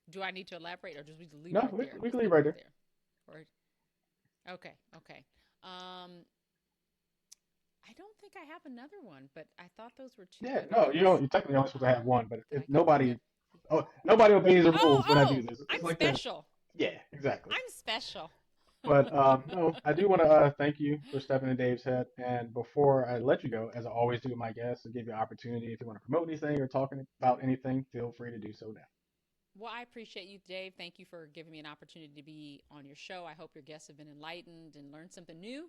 Do I need to elaborate, or just we leave it No, right we, there? we can Just leave leave it right right there. there. Or okay. Okay. I don't think I have another one, but I thought those were two Yeah, good no, ones you're technically only supposed to have one, but that if I can think nobody, of. oh, nobody obeys the Oh, rules when I do oh, this. It's I'm like that. special. Yeah, exactly. I'm special. But no, I do want to thank you for stepping in Dave's head. And before I let you go, as I always do with my guests, to give you an opportunity if you want to promote anything or talking about anything, feel free to do so now. Well, I appreciate you, Dave. Thank you for giving me an opportunity to be on your show. I hope your guests have been enlightened and learned something new.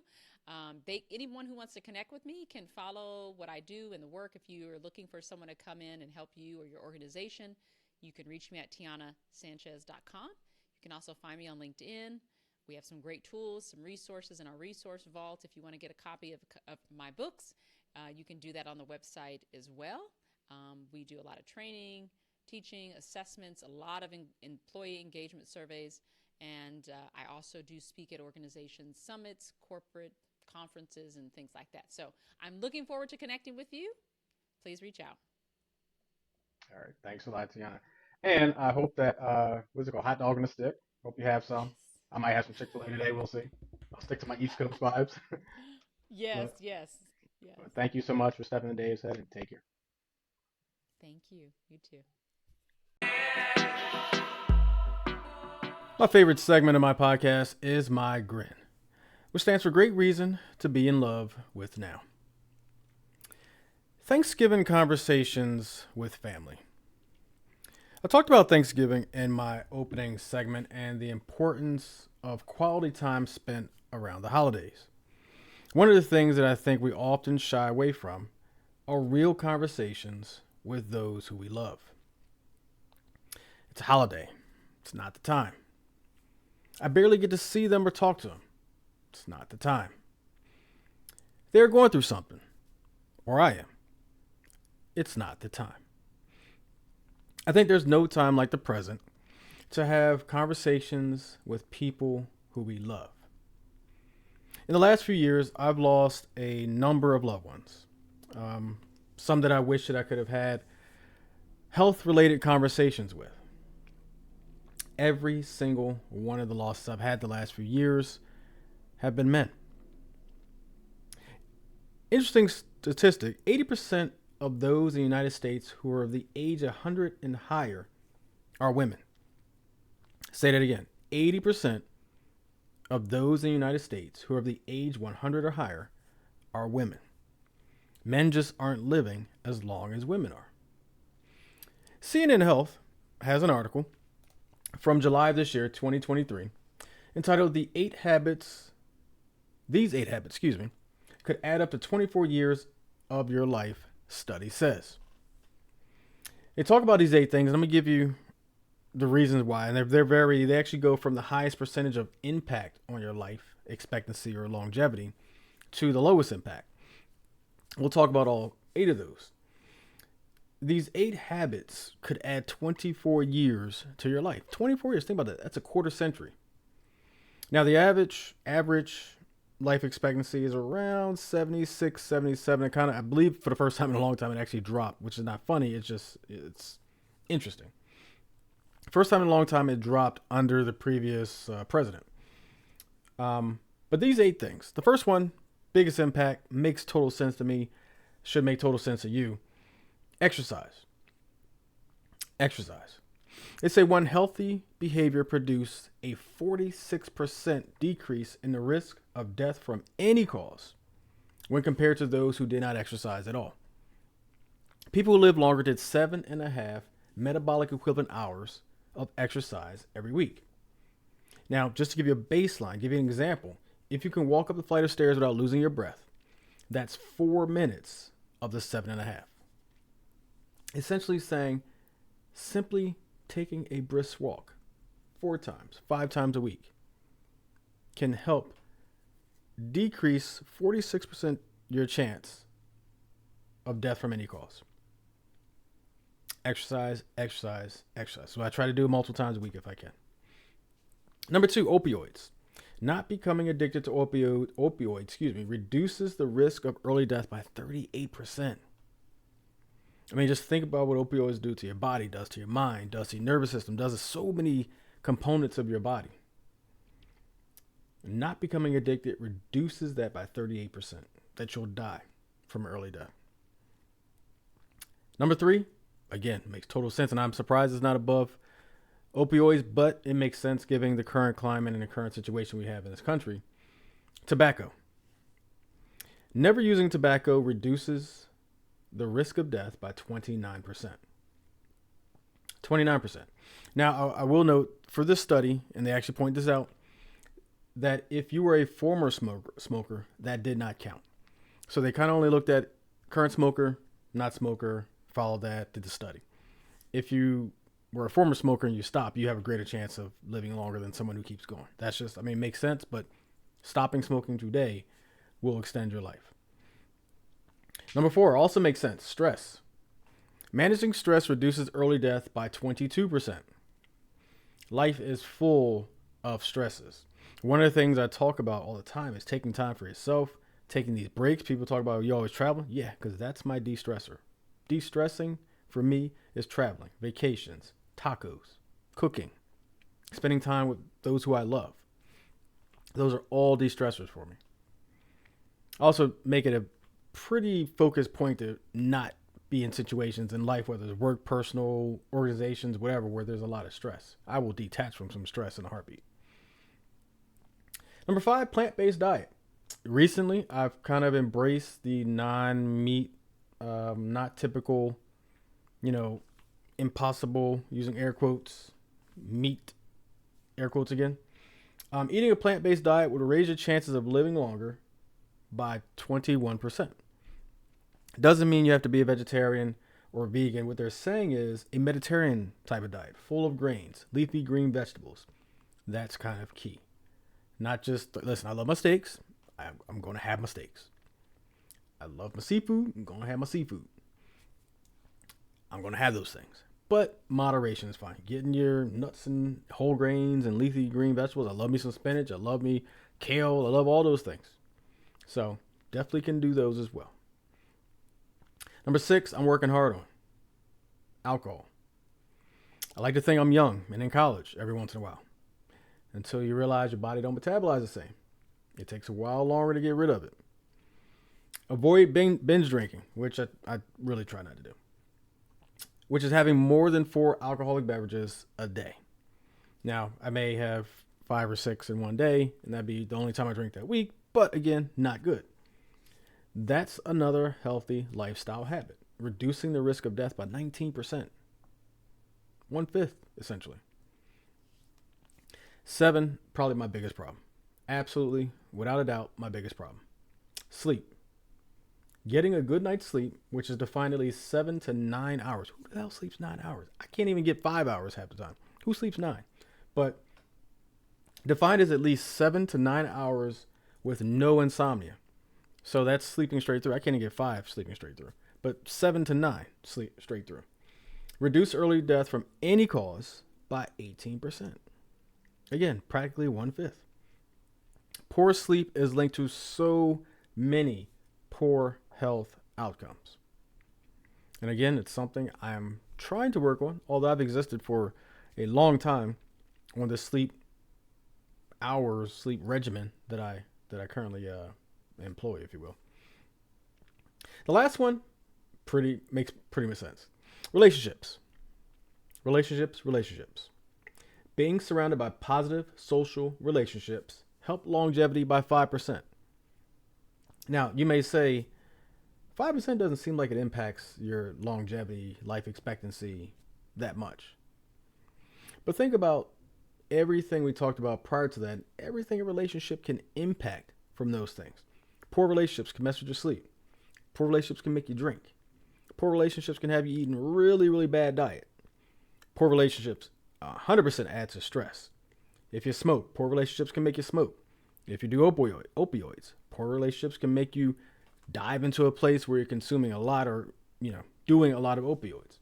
Anyone who wants to connect with me can follow what I do and the work. If you are looking for someone to come in and help you or your organization, you can reach me at tianasanchez.com. You can also find me on LinkedIn. We have some great tools, some resources in our resource vault. If you want to get a copy of my books, you can do that on the website as well. We do a lot of training, teaching, assessments, a lot of employee engagement surveys, and I also do speak at organizations, summits, corporate conferences, and things like that. So I'm looking forward to connecting with you. Please reach out. All right, thanks a lot, Tiana. And I hope that what's it called, hot dog on a stick. Hope you have some. Yes. I might have some Chick-fil-A today. We'll see. I'll stick to my East Coast vibes. Yes, but, yes, yes. but thank you so much for stepping in Dave's head, and take care. Thank you. You too. My favorite segment of my podcast is my GRIN, which stands for Great Reason to Be in Love with Now. Thanksgiving conversations with family. I talked about Thanksgiving in my opening segment and the importance of quality time spent around the holidays. One of the things that I think we often shy away from are real conversations with those who we love. It's a holiday. It's not the time. I barely get to see them or talk to them. It's not the time. They're going through something, or I am. It's not the time. I think there's no time like the present to have conversations with people who we love. In the last few years, I've lost a number of loved ones. Some that I wish that I could have had health-related conversations with. Every single one of the losses I've had the last few years have been men. Interesting statistic, 80% of those in the United States who are of the age 100 and higher are women. Say that again. 80% of those in the United States who are of the age 100 or higher are women. Men just aren't living as long as women are. CNN Health has an article from July of this year, 2023, entitled These eight habits, could add up to 24 years of your life, study says. They talk about these 8 things, and I'm going to give you the reasons why. And they actually go from the highest percentage of impact on your life expectancy or longevity to the lowest impact. We'll talk about all 8 of those. These 8 habits could add 24 years to your life. 24 years, think about that. That's a quarter century. Now, the average life expectancy is around 76, 77. It I believe for the first time in a long time, it actually dropped, which is not funny. It's interesting. First time in a long time, it dropped under the previous president. But these 8 things, the first one, biggest impact, makes total sense to me, should make total sense to you. Exercise. They say one healthy behavior produced a 46% decrease in the risk of death from any cause when compared to those who did not exercise at all. People who live longer did 7.5 metabolic equivalent hours of exercise every week. Now, just to give you a baseline, give you an example, if you can walk up the flight of stairs without losing your breath, that's 4 minutes of the 7.5. Essentially saying, simply taking a brisk walk 4 times, 5 times a week can help decrease 46% your chance of death from any cause. Exercise. So I try to do it multiple times a week if I can. Number 2, opioids. Not becoming addicted to opioids, reduces the risk of early death by 38%. I mean, just think about what opioids do to your body, does to your mind, does to your nervous system, does to so many components of your body. Not becoming addicted reduces that by 38%, that you'll die from early death. Number 3, again, makes total sense, and I'm surprised it's not above opioids, but it makes sense given the current climate and the current situation we have in this country. Tobacco. Never using tobacco reduces the risk of death by 29%. 29%. Now, I will note for this study, and they actually point this out, that if you were a former smoker, that did not count. So they kind of only looked at current smoker, not smoker, followed that, did the study. If you were a former smoker and you stop, you have a greater chance of living longer than someone who keeps going. That's just, it makes sense, but stopping smoking today will extend your life. Number 4 also makes sense. Stress. Managing stress reduces early death by 22%. Life is full of stresses. One of the things I talk about all the time is taking time for yourself, taking these breaks. People talk about, you always travel? Yeah, because that's my de-stressor. De-stressing for me is traveling, vacations, tacos, cooking, spending time with those who I love. Those are all de-stressors for me. Also make it a pretty focused point to not be in situations in life, whether it's work, personal, organizations, whatever, where there's a lot of stress. I will detach from some stress in a heartbeat. Number 5, plant-based diet. Recently, I've kind of embraced the non-meat, not typical, impossible, using air quotes, meat, air quotes again. Eating a plant-based diet would raise your chances of living longer by 21%. Doesn't mean you have to be a vegetarian or vegan. What they're saying is a Mediterranean type of diet, full of grains, leafy green vegetables. That's kind of key. Not just, listen, I love my steaks. I'm going to have my steaks. I love my seafood. I'm going to have my seafood. I'm going to have those things. But moderation is fine. Getting your nuts and whole grains and leafy green vegetables. I love me some spinach. I love me kale. I love all those things. So definitely can do those as well. Number 6, I'm working hard on alcohol. I like to think I'm young and in college every once in a while, until you realize your body don't metabolize the same. It takes a while longer to get rid of it. Avoid binge drinking, which I really try not to do, which is having more than 4 alcoholic beverages a day. Now, I may have 5 or 6 in one day, and that'd be the only time I drink that week, but again, not good. That's another healthy lifestyle habit, reducing the risk of death by 19%. 1/5, essentially. 7, probably my biggest problem. Absolutely, without a doubt, my biggest problem. Sleep. Getting a good night's sleep, which is defined at least 7 to 9 hours. Who the hell sleeps 9 hours? I can't even get 5 hours half the time. Who sleeps 9? But defined as at least 7 to 9 hours with no insomnia. So that's sleeping straight through. I can't even get 5 sleeping straight through. But 7 to 9 sleep straight through. Reduce early death from any cause by 18%. Again, practically 1/5. Poor sleep is linked to so many poor health outcomes. And again, it's something I'm trying to work on, although I've existed for a long time on the sleep regimen that I currently employ, if you will. The last one makes pretty much sense. Relationships. Being surrounded by positive social relationships help longevity by 5%. Now, you may say 5% doesn't seem like it impacts your longevity, life expectancy that much. But think about everything we talked about prior to that. Everything a relationship can impact from those things. Poor relationships can mess with your sleep. Poor relationships can make you drink. Poor relationships can have you eating really, really bad diet. Poor relationships 100% add to stress. If you smoke, poor relationships can make you smoke. If you do opioids, poor relationships can make you dive into a place where you're consuming a lot or, doing a lot of opioids.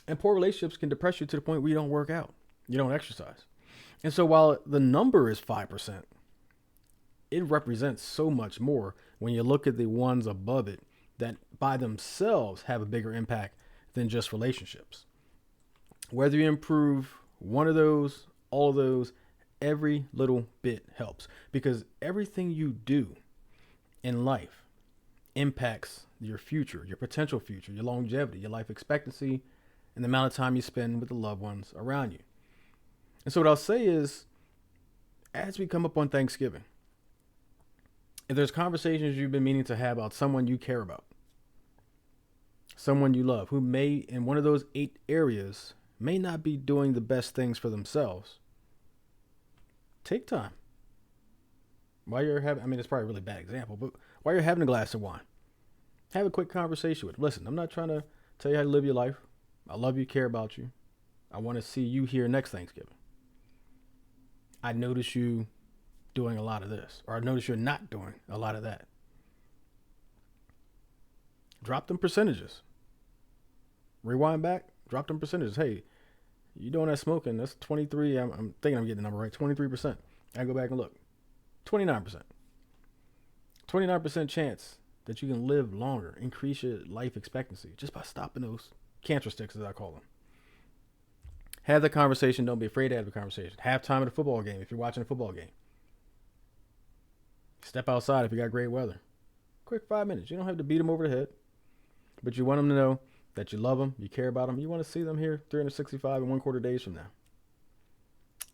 And poor relationships can depress you to the point where you don't work out. You don't exercise. And so while the number is 5%, it represents so much more when you look at the ones above it that by themselves have a bigger impact than just relationships. Whether you improve one of those, all of those, every little bit helps, because everything you do in life impacts your future, your potential future, your longevity, your life expectancy, and the amount of time you spend with the loved ones around you. And so what I'll say is, as we come up on Thanksgiving, if there's conversations you've been meaning to have about someone you care about, someone you love, who may, in one of those 8 areas, may not be doing the best things for themselves, take time. While you're having, it's probably a really bad example, but while you're having a glass of wine, have a quick conversation with them. Listen, I'm not trying to tell you how to live your life. I love you, care about you. I want to see you here next Thanksgiving. I notice you doing a lot of this, or I notice you're not doing a lot of that. Drop them percentages. Rewind back, drop them percentages. Hey, you doing that smoking? That's 23. I'm thinking I'm getting the number right. 23%. I go back and look. 29%. 29% chance that you can live longer, increase your life expectancy just by stopping those cancer sticks, as I call them. Have the conversation. Don't be afraid to have the conversation. Have time at a football game if you're watching a football game. Step outside if you got great weather. Quick 5 minutes. You don't have to beat them over the head, but you want them to know that you love them, you care about them. You want to see them here 365 and 1/4 days from now.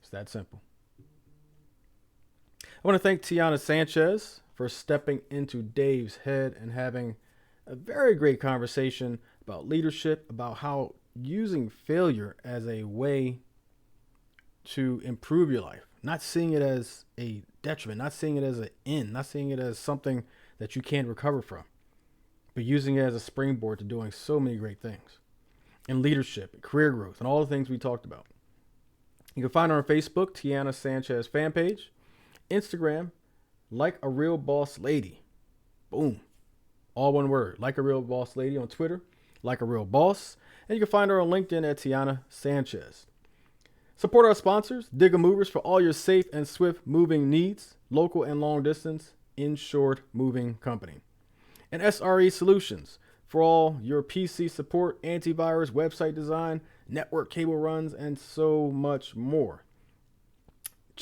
It's that simple. I want to thank Tiana Sanchez for stepping into Dave's head and having a very great conversation about leadership, about how using failure as a way to improve your life, not seeing it as a detriment, not seeing it as an end, not seeing it as something that you can't recover from, but using it as a springboard to doing so many great things in leadership, career growth, and all the things we talked about. You can find her on Facebook, Tiana Sanchez fan page, Instagram, Like a Real Boss Lady. Boom. All one word. Like a Real Boss Lady on Twitter, Like a Real Boss. And you can find her on LinkedIn at Tiana Sanchez. Support our sponsors, Digga Movers, for all your safe and swift moving needs, local and long distance, insured moving company. And SRE Solutions for all your PC support, antivirus, website design, network cable runs, and so much more.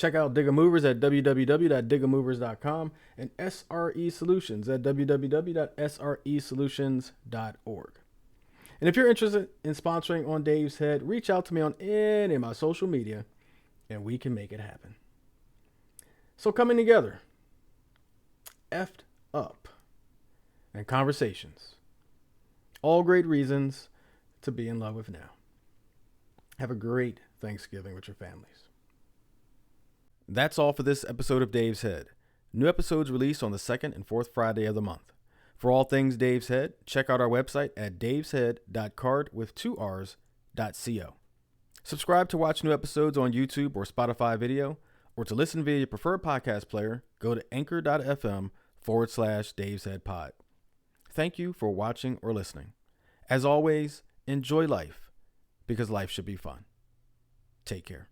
Check out Digga Movers at www.diggamovers.com and SRE Solutions at www.sresolutions.org. And if you're interested in sponsoring on Dave's Head, reach out to me on any of my social media and we can make it happen. So coming together, effed up, and conversations. All great reasons to be in love with now. Have a great Thanksgiving with your families. That's all for this episode of Dave's Head. New episodes release on the second and fourth Friday of the month. For all things Dave's Head, check out our website at daveshead.card.co. Subscribe to watch new episodes on YouTube or Spotify video, or to listen via your preferred podcast player, go to anchor.fm/Dave's Head Pod. Thank you for watching or listening. As always, enjoy life, because life should be fun. Take care.